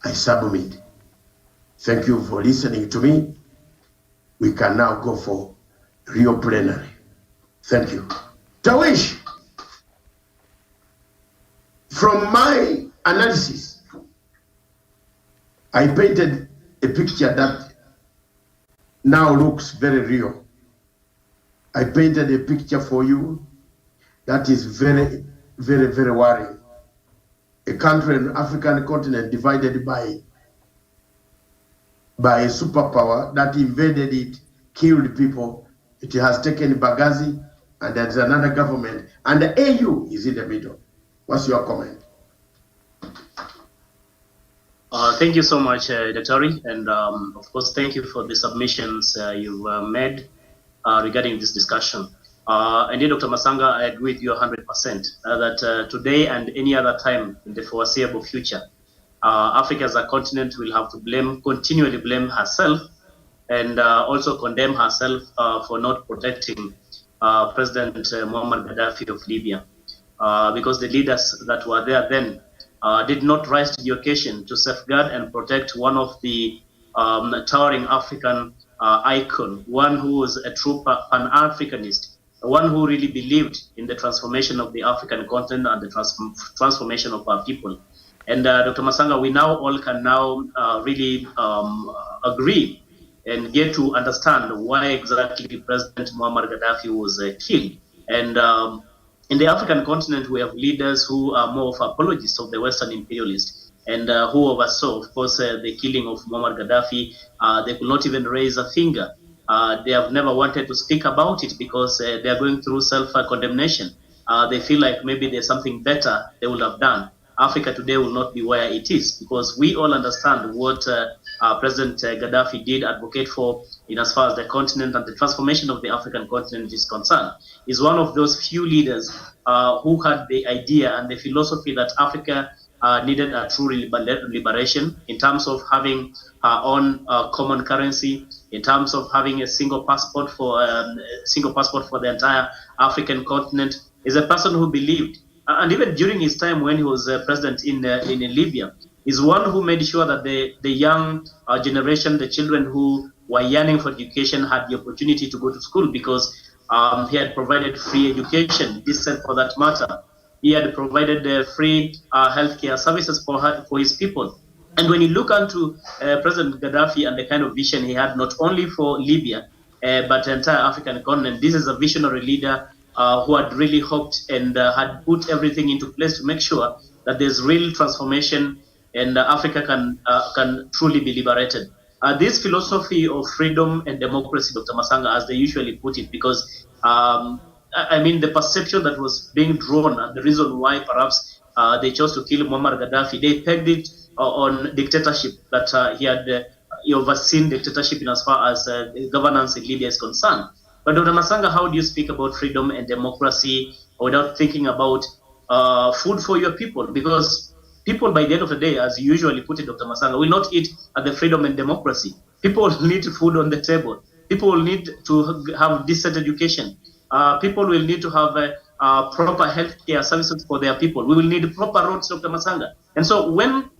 I submit. Thank you for listening to me. We can now go for Rio plenary. Thank you. Tawish, from my analysis, I painted a picture that now looks very real. I painted a picture for you that is very, very, very worrying. A country, an African continent divided by a superpower that invaded it, killed people. It has taken Benghazi, and there's another government, and the AU is in the middle. What's your comment? Thank you so much, Dr. And of course, thank you for the submissions you've made regarding this discussion. Indeed, Dr. Matsanga, I agree with you 100% that today and any other time in the foreseeable future, Africa as a continent will have to continually blame herself and also condemn herself for not protecting President Muammar Gaddafi of Libya, because the leaders that were there then did not rise to the occasion to safeguard and protect one of the towering African icon, one who was a true Pan-Africanist, one who really believed in the transformation of the African continent and the transformation of our people. And Dr. Matsanga, we now all can now really agree and get to understand why exactly President Muammar Gaddafi was killed. And in the African continent, we have leaders who are more of apologists of the Western imperialists and who oversaw, of course, the killing of Muammar Gaddafi. They could not even raise a finger. They have never wanted to speak about it because they are going through self-condemnation. They feel like maybe there's something better they would have done. Africa today will not be where it is because we all understand what President Gaddafi did advocate for in as far as the continent and the transformation of the African continent is concerned. He's one of those few leaders who had the idea and the philosophy that Africa needed a true liberation in terms of having our own common currency, in terms of having a single passport for the entire African continent. Is a person who believed, and even during his time when he was president in Libya, is one who made sure that the young generation, the children who were yearning for education, had the opportunity to go to school because he had provided free education, decent for that matter. He had provided free healthcare services for his people. And when you look into President Gaddafi and the kind of vision he had, not only for Libya, but the entire African continent, this is a visionary leader who had really hoped and had put everything into place to make sure that there's real transformation and Africa can truly be liberated. This philosophy of freedom and democracy, Dr. Matsanga, as they usually put it, because I mean, the perception that was being drawn and the reason why perhaps they chose to kill Muammar Gaddafi, they pegged it on dictatorship, that he had overseen dictatorship in as far as governance in Libya is concerned. But Dr. Matsanga, how do you speak about freedom and democracy without thinking about food for your people? Because people, by the end of the day, as you usually put it, Dr. Matsanga, will not eat at the freedom and democracy. People need food on the table. People will need to have decent education. People will need to have proper healthcare services for their people. We will need proper roads, Dr. Matsanga. And so when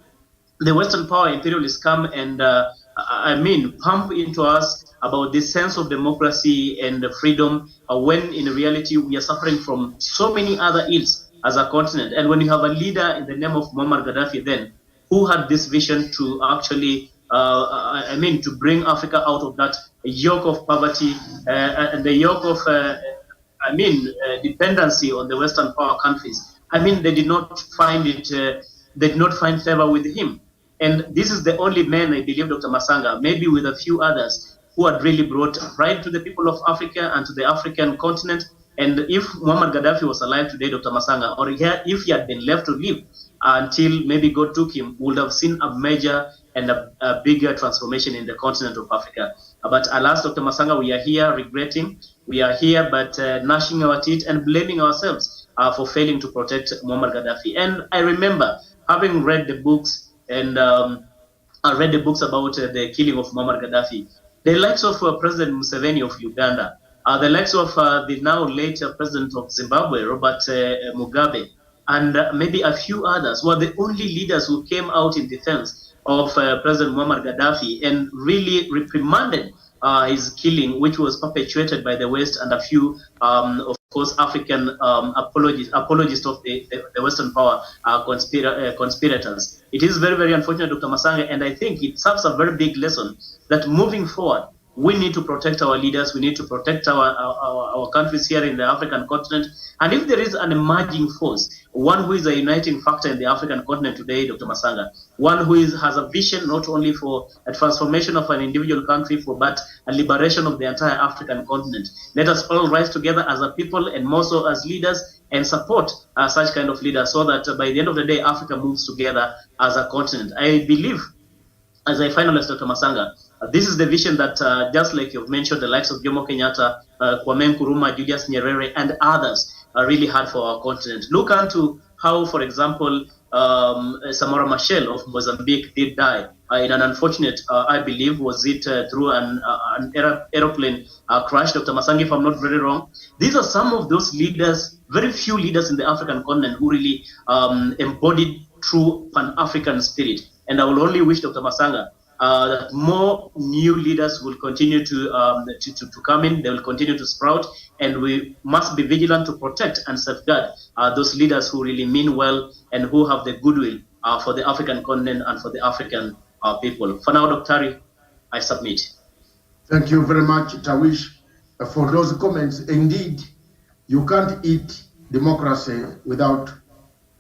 the Western power imperialists come and pump into us about this sense of democracy and freedom, when in reality we are suffering from so many other ills as a continent. And when you have a leader in the name of Muammar Gaddafi then, who had this vision to actually, to bring Africa out of that yoke of poverty and the yoke of, dependency on the Western power countries. They did not find it, they did not find favor with him. And this is the only man, I believe, Dr. Matsanga, maybe with a few others, who had really brought pride to the people of Africa and to the African continent. And if Muammar Gaddafi was alive today, Dr. Matsanga, or if he had been left to live until maybe God took him, we would have seen a major and a bigger transformation in the continent of Africa. But alas, Dr. Matsanga, we are here regretting. We are here but gnashing our teeth and blaming ourselves for failing to protect Muammar Gaddafi. And I remember having read the books and I read the books about the killing of Muammar Gaddafi. The likes of President Museveni of Uganda, the likes of the now late president of Zimbabwe, Robert Mugabe, and maybe a few others were the only leaders who came out in defense of President Muammar Gaddafi and really reprimanded his killing, which was perpetuated by the West and a few, of course, African apologists of the Western power conspirators. It is very, very unfortunate, Dr. Matsanga, and I think it serves a very big lesson that moving forward, we need to protect our leaders, we need to protect our countries here in the African continent. And if there is an emerging force, one who is a uniting factor in the African continent today, Dr. Matsanga, one who has a vision not only for a transformation of an individual country, but a liberation of the entire African continent. Let us all rise together as a people and more so as leaders and support such kind of leaders so that by the end of the day, Africa moves together as a continent. I believe, as I finalize, Dr. Matsanga, this is the vision that, just like you've mentioned, the likes of Jomo Kenyatta, Kwame Nkrumah, Julius Nyerere, and others really had for our continent. Look into how, for example, Samora Machel of Mozambique did die in an unfortunate, I believe, was it through an aeroplane crash, Dr. Matsanga, if I'm not very wrong. These are some of those leaders, very few leaders in the African continent who really embodied true Pan-African spirit. And I will only wish, Dr. Matsanga, that more new leaders will continue to come in, they will continue to sprout, and we must be vigilant to protect and safeguard those leaders who really mean well and who have the goodwill for the African continent and for the African people. For now, Dr. Tari, I submit. Thank you very much, Tawish, for those comments. Indeed, you can't eat democracy without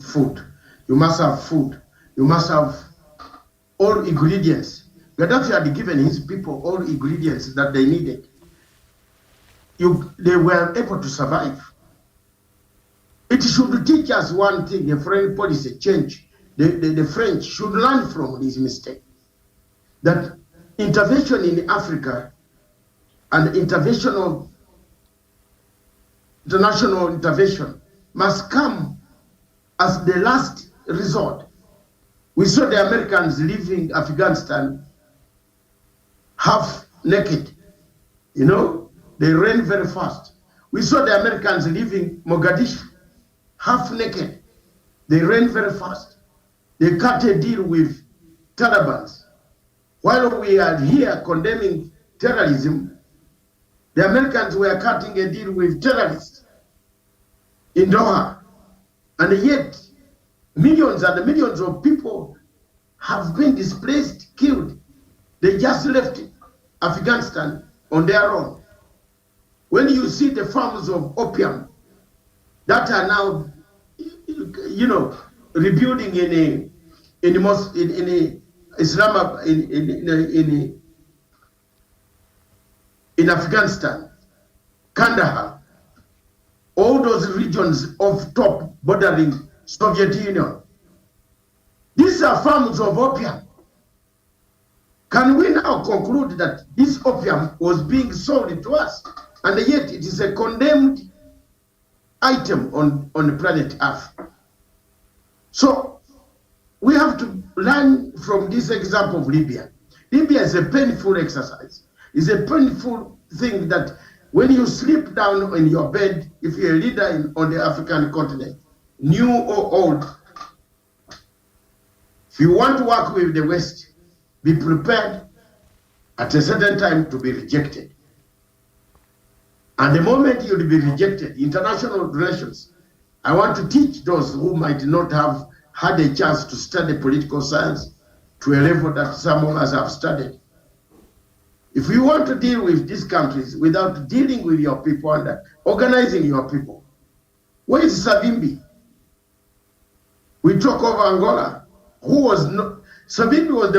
food. You must have food. You must have all ingredients. Gaddafi had given his people all ingredients that they needed. They were able to survive. It should teach us one thing, a foreign policy change. The French should learn from this mistake. That intervention in Africa and international intervention must come as the last resort. We saw the Americans leaving Afghanistan half naked. You know, they ran very fast. We saw the Americans leaving Mogadishu half naked. They ran very fast. They cut a deal with Taliban. While we are here condemning terrorism, the Americans were cutting a deal with terrorists in Doha. And yet, millions and millions of people have been displaced, killed. They just left Afghanistan on their own. When you see the farms of opium that are now, you know, rebuilding in Afghanistan, Kandahar, all those regions of top bordering Soviet Union. These are farms of opium. Can we now conclude that this opium was being sold to us, and yet it is a condemned item on the planet Earth? So we have to learn from this example of Libya. Libya is a painful exercise. It's a painful thing that when you sleep down in your bed, if you're a leader on the African continent, new or old, if you want to work with the West, be prepared at a certain time to be rejected. And the moment you'll be rejected, international relations, I want to teach those who might not have had a chance to study political science to a level that some of us have studied. If you want to deal with these countries without dealing with your people and organizing your people, where is Savimbi? We talk of Angola, who was not, Savimbi was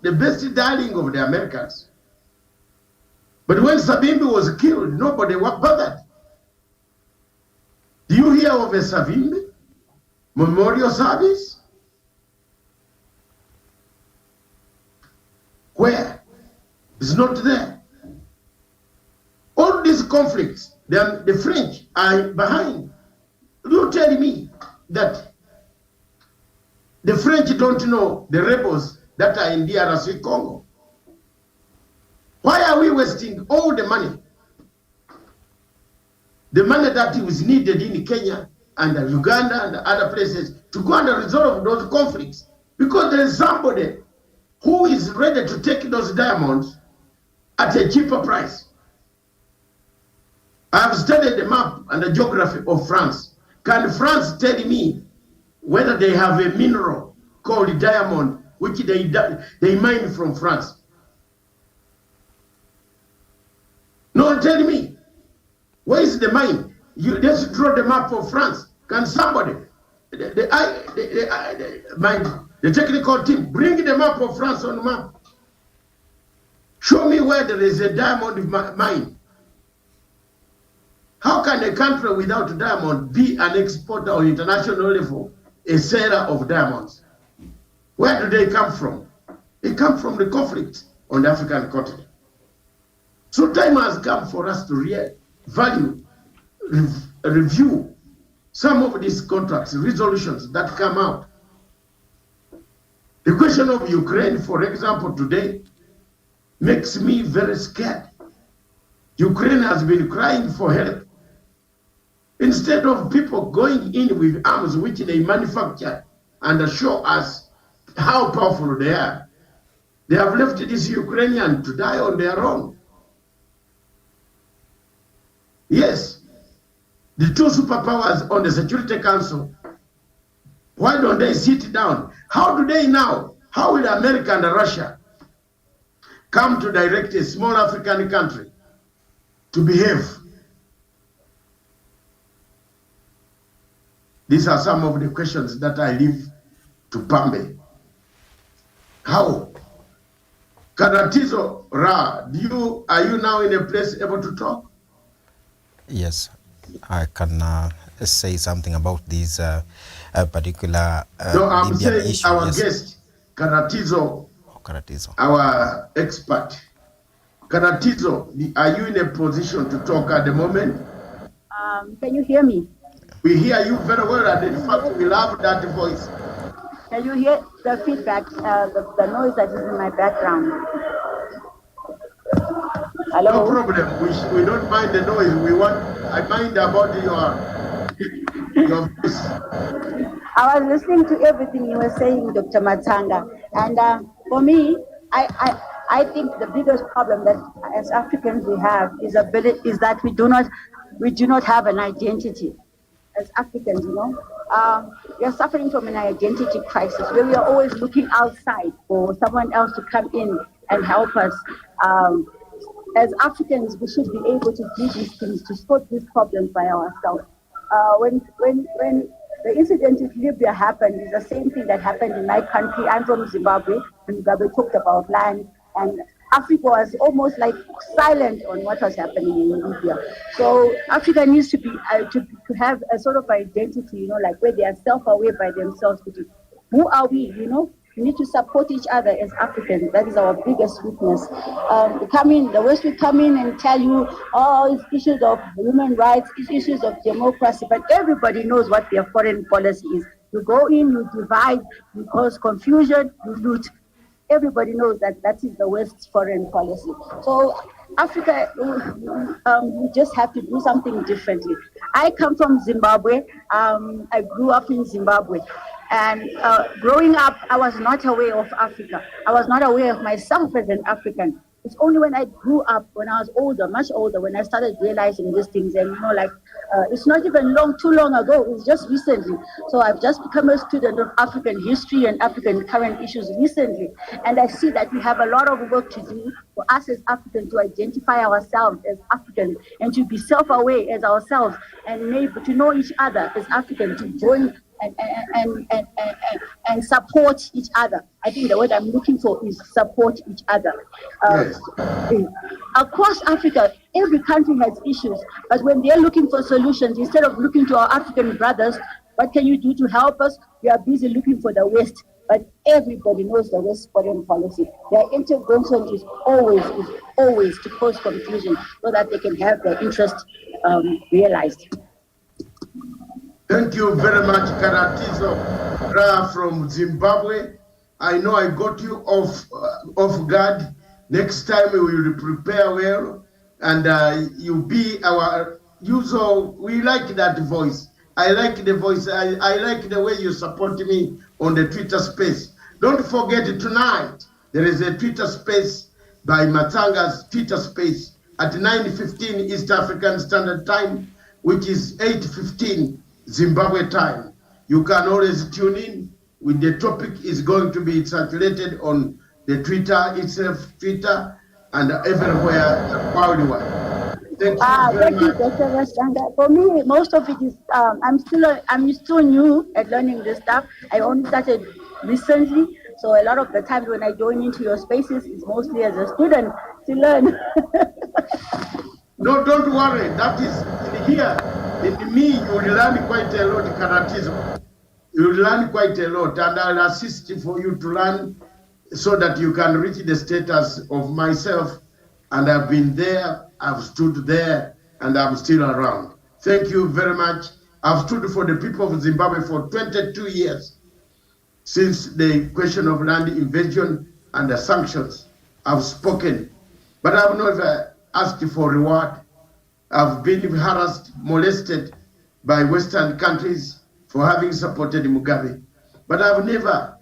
the best darling of the Americans. But when Savimbi was killed, nobody was bothered. Do you hear of a Savimbi memorial service? Where? It's not there. All these conflicts, the French are behind. You tell me that the French don't know the rebels that are in DRC Congo. Why are we wasting all the money? The money that was needed in Kenya and Uganda and other places to go and resolve those conflicts. Because there is somebody who is ready to take those diamonds at a cheaper price. I have studied the map and the geography of France. Can France tell me whether they have a mineral called diamond, which they mine from France? No, tell me. Where is the mine? You just draw the map of France. Can somebody, the technical team, bring the map of France on the map? Show me where there is a diamond mine. How can a country without diamond be an exporter on international level, a seller of diamonds? Where do they come from? They come from the conflict on the African continent. So time has come for us to review some of these contracts, resolutions that come out. The question of Ukraine, for example, today, makes me very scared. Ukraine has been crying for help. Instead of people going in with arms which they manufacture and show us how powerful they are, they have left this Ukrainian to die on their own. Yes, the two superpowers on the Security Council, why don't they sit down? How do they now? How will America and Russia come to direct a small African country to behave? These are some of the questions that I leave to Pambe. How? Karatizo Ra, are you now in a place able to talk? Yes, I can say something about this particular No, I'm Libyan saying issue. our Yes. guest, Karatizo, Karatizo. our expert. Karatizo, are you in a position to talk at the moment? Can you hear me? We hear you very well, and in fact, we love that voice. Can you hear the feedback, the noise that is in my background? Hello? No problem. We don't mind the noise. I mind about your voice. I was listening to everything you were saying, Dr. Matsanga, and for me, I think the biggest problem that as Africans we have is that we do not have an identity as Africans. We are suffering from an identity crisis where we are always looking outside for someone else to come in and help us. As Africans, we should be able to do these things, to sort these problems by ourselves. When the incident in Libya happened, it's the same thing that happened in my country. I'm from Zimbabwe, and Zimbabwe talked about land, and Africa was almost like silent on what was happening in Libya. So Africa needs to be to have a sort of identity, like where they are self-aware by themselves. Who are we? We need to support each other as Africans. That is our biggest weakness. The West will come in and tell you, it's issues of human rights, it's issues of democracy, but everybody knows what their foreign policy is. You go in, you divide, you cause confusion, you loot. Everybody knows that is the West's foreign policy. So Africa, we just have to do something differently. I come from Zimbabwe. I grew up in Zimbabwe. And growing up, I was not aware of Africa. I was not aware of myself as an African. It's only when I grew up, when I was older, much older, when I started realizing these things. And it's not even too long ago. It's just recently. So I've just become a student of African history and African current issues recently. And I see that we have a lot of work to do for us as Africans to identify ourselves as Africans and to be self-aware as ourselves and to know each other as Africans, to join and support each other. I think the word I'm looking for is support each other. Yes. Across Africa, every country has issues, but when they're looking for solutions, instead of looking to our African brothers, what can you do to help us? We are busy looking for the West, but everybody knows the West foreign policy. Their intervention is always to cause confusion so that they can have their interest realized. Thank you very much, Karatizo Ra from Zimbabwe. I know I got you off guard. Next time we will prepare well, and you be our usual. We like that voice. I like the voice. I like the way you support me on the Twitter space. Don't forget tonight, there is a Twitter space by Matsanga's Twitter space at 9:15 East African Standard Time, which is 8:15 Zimbabwe time. You can always tune in. With the topic is going to be circulated on the Twitter itself, Twitter, and everywhere worldwide. Thank you very much. Dr. Matsanga. For me, most of it is I'm still new at learning this stuff. I only started recently, so a lot of the times when I join into your spaces, it's mostly as a student to learn. No, don't worry. That is in here. In me, you will learn quite a lot, Karatizo. You will learn quite a lot, and I'll assist for you to learn so that you can reach the status of myself. And I've been there, I've stood there, and I'm still around. Thank you very much. I've stood for the people of Zimbabwe for 22 years since the question of land invasion and the sanctions. I've spoken, but I've never asked for reward. I've been harassed, molested by Western countries for having supported Mugabe. But I've never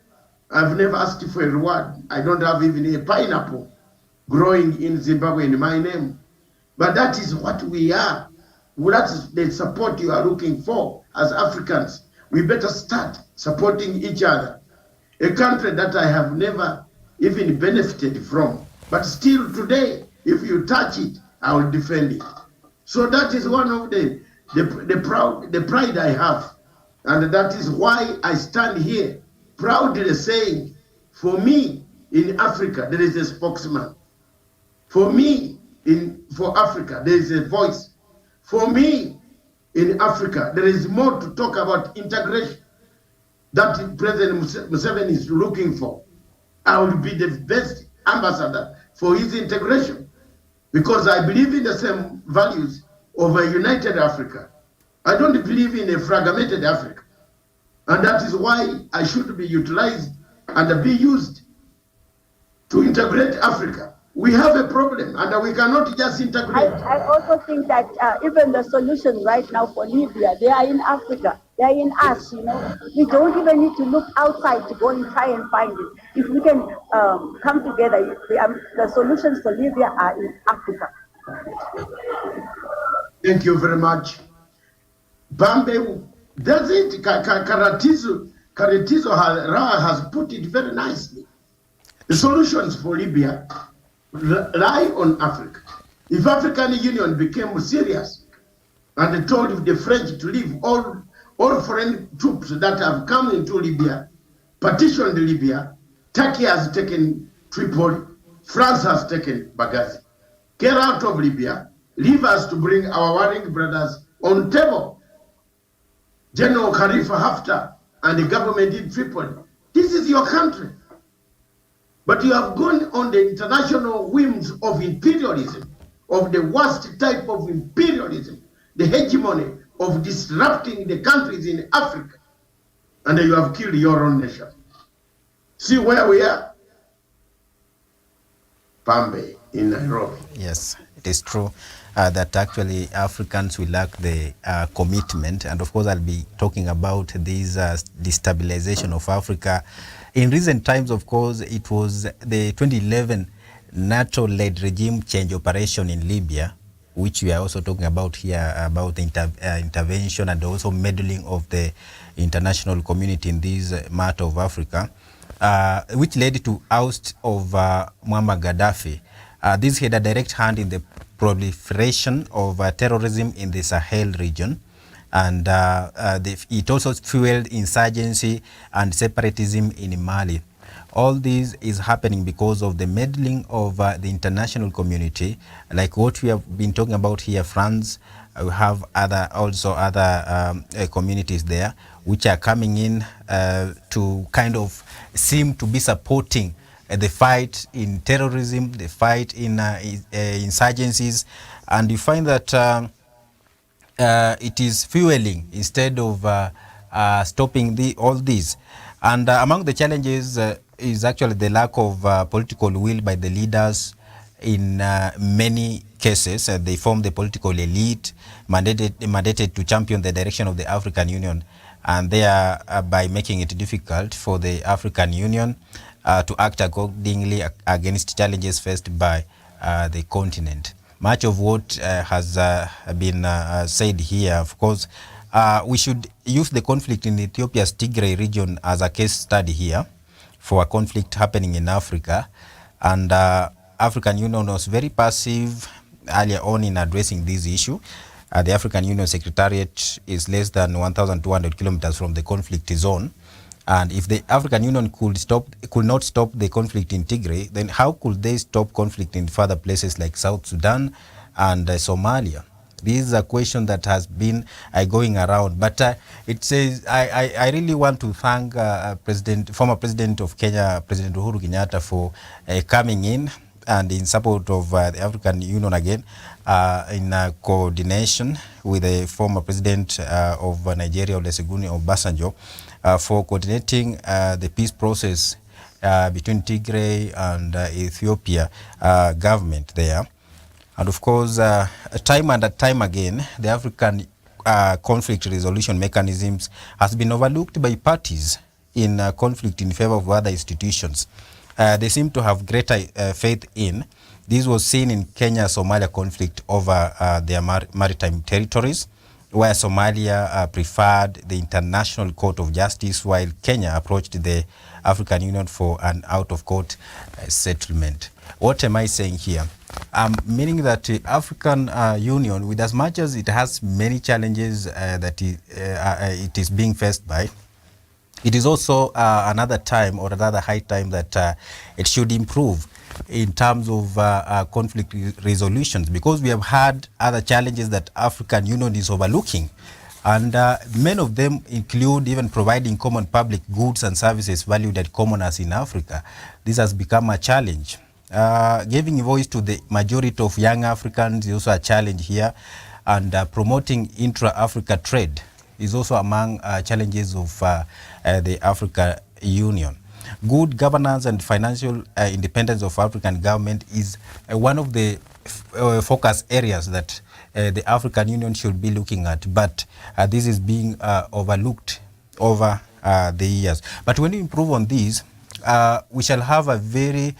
asked for a reward. I don't have even a pineapple growing in Zimbabwe in my name. But that is what we are. That is the support you are looking for as Africans. We better start supporting each other. A country that I have never even benefited from, But still today, if you touch it, I will defend it. So that is one of the pride I have. And that is why I stand here proudly saying, for me in Africa, there is a spokesman. For me for Africa, there is a voice. For me in Africa, there is more to talk about integration that President Museveni is looking for. I will be the best ambassador for his integration because I believe in the same values of a united Africa. I don't believe in a fragmented Africa. And that is why I should be utilized and be used to integrate Africa. We have a problem and we cannot just integrate. I also think that even the solutions right now for Libya, they are in Africa. They are in us, you know. We don't even need to look outside to go and try and find it. If we can come together, the solutions for Libya are in Africa. Thank you very much. Bambe, that's it. Karatizo has put it very nicely. The solutions for Libya lie on Africa. If African Union became serious and told the French to leave all foreign troops that have come into Libya, partitioned Libya, Turkey has taken Tripoli, France has taken Benghazi. Get out of Libya, leave us to bring our warring brothers on table. General Khalifa Haftar and the government in Tripoli. This is your country. But you have gone on the international whims of imperialism, of the worst type of imperialism, the hegemony of disrupting the countries in Africa, and you have killed your own nation. See where we are? Pambe in Nairobi. Yes, it is true that actually Africans will lack the commitment, and of course I'll be talking about this destabilization of Africa. In recent times, of course, it was the 2011 NATO-led regime change operation in Libya, which we are also talking about here, about the intervention and also meddling of the international community in this matter of Africa, which led to oust of Muammar Gaddafi. This had a direct hand in the proliferation of terrorism in the Sahel region, and it also fueled insurgency and separatism in Mali. All this is happening because of the meddling of the international community, like what we have been talking about here. France, we have other communities there which are coming in to kind of seem to be supporting the fight in terrorism, the fight in insurgencies, and you find that it is fueling instead of stopping all these. And among the challenges is actually the lack of political will by the leaders in many cases. They form the political elite mandated to champion the direction of the African Union, and they are by making it difficult for the African Union to act accordingly against challenges faced by the continent. Much of what has been said here, of course, we should use the conflict in Ethiopia's Tigray region as a case study here for a conflict happening in Africa. And African Union was very passive earlier on in addressing this issue. The African Union Secretariat is less than 1,200 kilometers from the conflict zone. And if the African Union could not stop the conflict in Tigray, then how could they stop conflict in further places like South Sudan and Somalia? This is a question that has been going around. But it says I really want to thank former President of Kenya, President Uhuru Kenyatta, for coming in and in support of the African Union again, in coordination with the former President of Nigeria, Olusegun Obasanjo, for coordinating the peace process between Tigray and Ethiopia government there. And of course, time and time again, the African conflict resolution mechanisms has been overlooked by parties in conflict in favor of other institutions. They seem to have greater faith in. This was seen in Kenya-Somalia conflict over their maritime territories, where Somalia preferred the International Court of Justice, while Kenya approached the African Union for an out-of-court settlement. What am I saying here? Meaning that the African Union, with as much as it has many challenges that it is being faced by, it is also another time or another high time that it should improve in terms of conflict resolutions, because we have had other challenges that African Union is overlooking. And many of them include even providing common public goods and services valued at commoners in Africa. This has become a challenge. Giving voice to the majority of young Africans is also a challenge here, and promoting intra-Africa trade is also among challenges of the African Union. Good governance and financial independence of African government is one of the focus areas that the African Union should be looking at, but this is being overlooked over the years. But when we improve on these, we shall have a very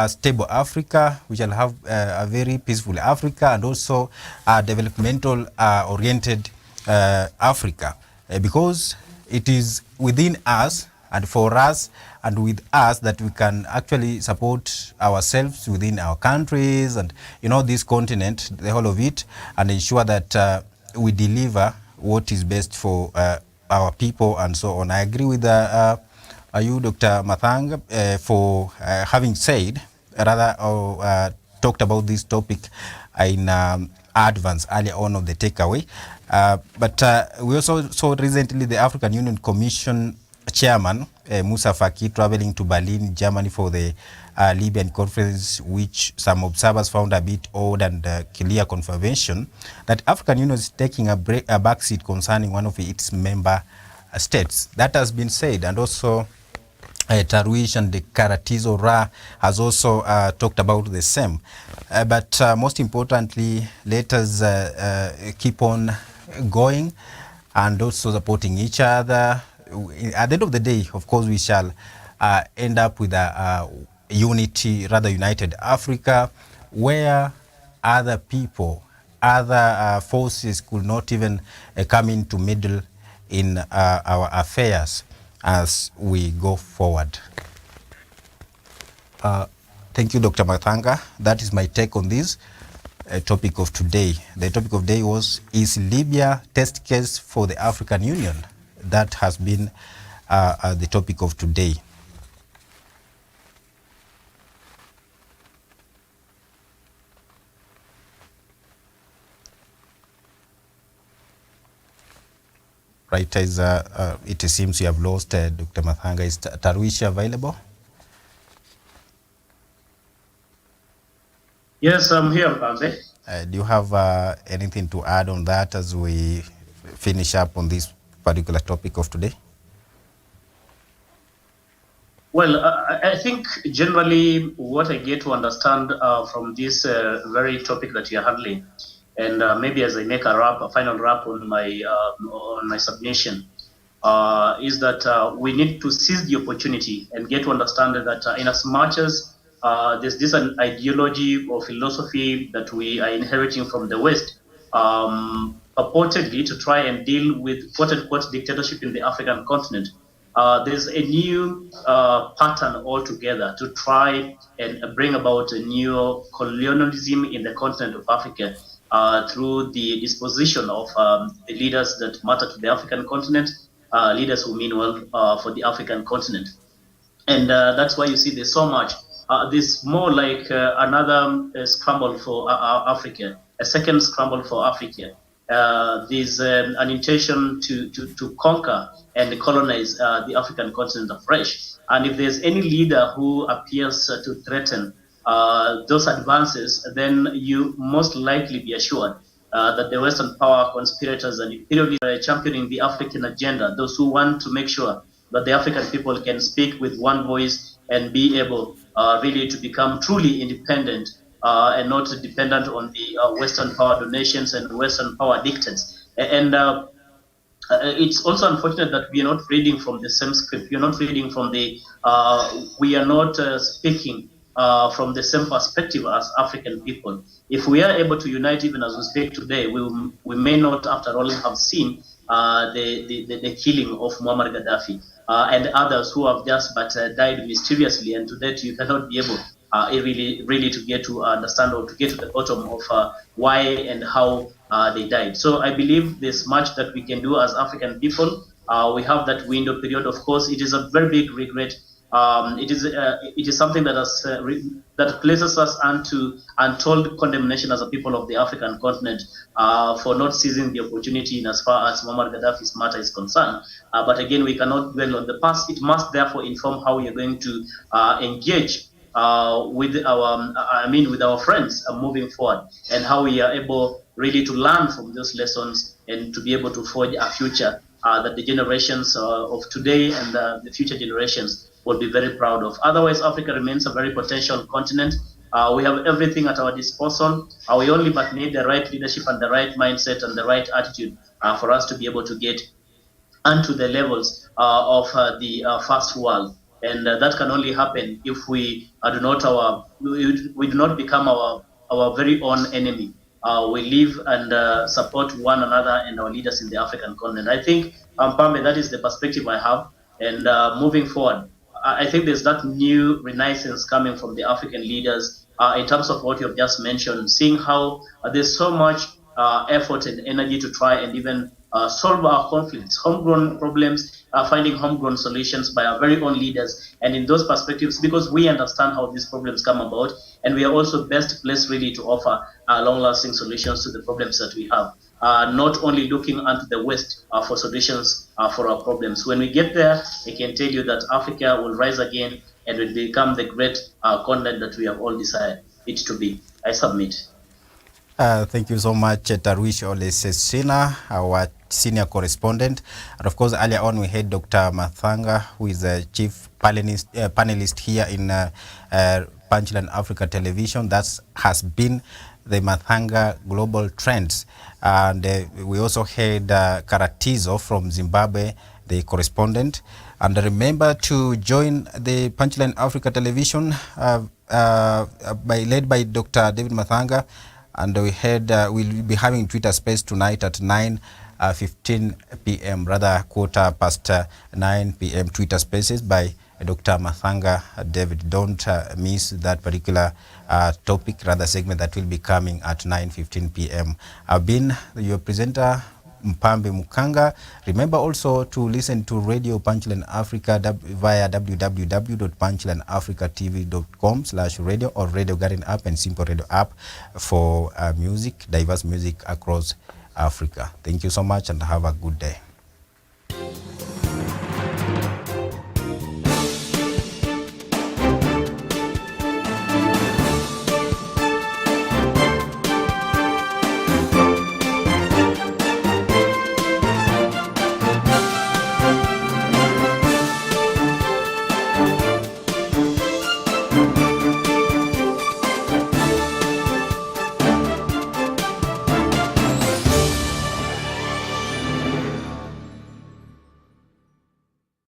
stable Africa, we shall have a very peaceful Africa, and also a developmental oriented Africa, because it is within us and for us and with us that we can actually support ourselves within our countries and this continent, the whole of it, and ensure that we deliver what is best for our people and so on. I agree with you, Dr. Matsanga, for having said, rather, talked about this topic in advance earlier on of the takeaway. But we also saw recently the African Union Commission Chairman Musa Faki traveling to Berlin, Germany for the Libyan conference, which some observers found a bit odd, and clear confirmation that African Union is taking a backseat concerning one of its member states. That has been said, and also Tarwish and the Karatizo Ra has also talked about the same. But most importantly, let us keep on going and also supporting each other. At the end of the day, of course, we shall end up with a unity, rather united Africa, where other people, other forces could not even come into middle in our affairs as we go forward. Thank you, Dr. Matsanga. That is my take on this topic of today. The topic of the day was, is Libya test case for the African Union? That has been the topic of today. Right, as it seems we have lost Dr. Matsanga. Is Tarwish available? Yes, I'm here, Bambe. Do you have anything to add on that as we finish up on this particular topic of today? Well, I think generally what I get to understand from this very topic that you're handling, and maybe as I make a final wrap on my submission, is that we need to seize the opportunity and get to understand that in as much as there's this an ideology or philosophy that we are inheriting from the West, purportedly to try and deal with quote-unquote dictatorship in the African continent. There's a new pattern altogether to try and bring about a new colonialism in the continent of Africa through the disposition of the leaders that matter to the African continent, leaders who mean well for the African continent. And that's why you see there's so much. This more like another scramble for Africa, a second scramble for Africa. There's an intention to conquer and colonize the African continent afresh. And if there's any leader who appears to threaten those advances, then you most likely be assured that the Western power conspirators and imperialists are championing the African agenda, those who want to make sure that the African people can speak with one voice and be able really to become truly independent and not dependent on the Western power donations and Western power dictates. And it's also unfortunate that we are not reading from the same script. We are not reading from the, we are not speaking from the same perspective as African people. If we are able to unite even as we speak today, we may not, after all, have seen the killing of Muammar Gaddafi. and others who have just but died mysteriously, and to that you cannot be able really to get to understand or to get to the bottom of why and how they died. So I believe there's much that we can do as African people. We have that window period. Of course, it is a very big regret. It is something that has that places us unto untold condemnation as a people of the African continent for not seizing the opportunity in as far as Muammar Gaddafi's matter is concerned. But again, we cannot dwell on the past. It must therefore inform how we are going to engage with our friends moving forward, and how we are able really to learn from those lessons and to be able to forge a future that the generations of today and the future generations will be very proud of. Otherwise, Africa remains a very potential continent. We have everything at our disposal. We only but need the right leadership and the right mindset and the right attitude for us to be able to get and to the levels of the first world. And that can only happen if we we do not become our very own enemy. We live and support one another and our leaders in the African continent. I think, Pambe, that is the perspective I have. And moving forward, I think there's that new renaissance coming from the African leaders in terms of what you have just mentioned, seeing how there's so much effort and energy to try and even solve our conflicts, homegrown problems, finding homegrown solutions by our very own leaders. And in those perspectives, because we understand how these problems come about, and we are also best placed really to offer long-lasting solutions to the problems that we have. Not only looking unto the West for solutions for our problems. When we get there, I can tell you that Africa will rise again and will become the great continent that we have all desired it to be. I submit. Thank you so much, Tarwish Olesesina, our senior correspondent. And of course, earlier on we had Dr. Matsanga, who is a chief panelist here in Punchline Africa Television. That has been the Matsanga Global Trends. And we also had Karatizo from Zimbabwe, the correspondent. And remember to join the Punchline Africa Television led by Dr. David Matsanga. And we had we'll be having Twitter Space tonight at 9:15 p.m. rather 9:15 p.m. Twitter Spaces by Dr. Matsanga David. Don't miss that particular topic, rather segment that will be coming at 9:15 p.m. I've been your presenter, Mpambe Mukanga. Remember also to listen to Radio Punchline Africa via www.punchlineafricatv.com/radio or Radio Garden app and Simple Radio app for music, diverse music across Africa. Thank you so much and have a good day.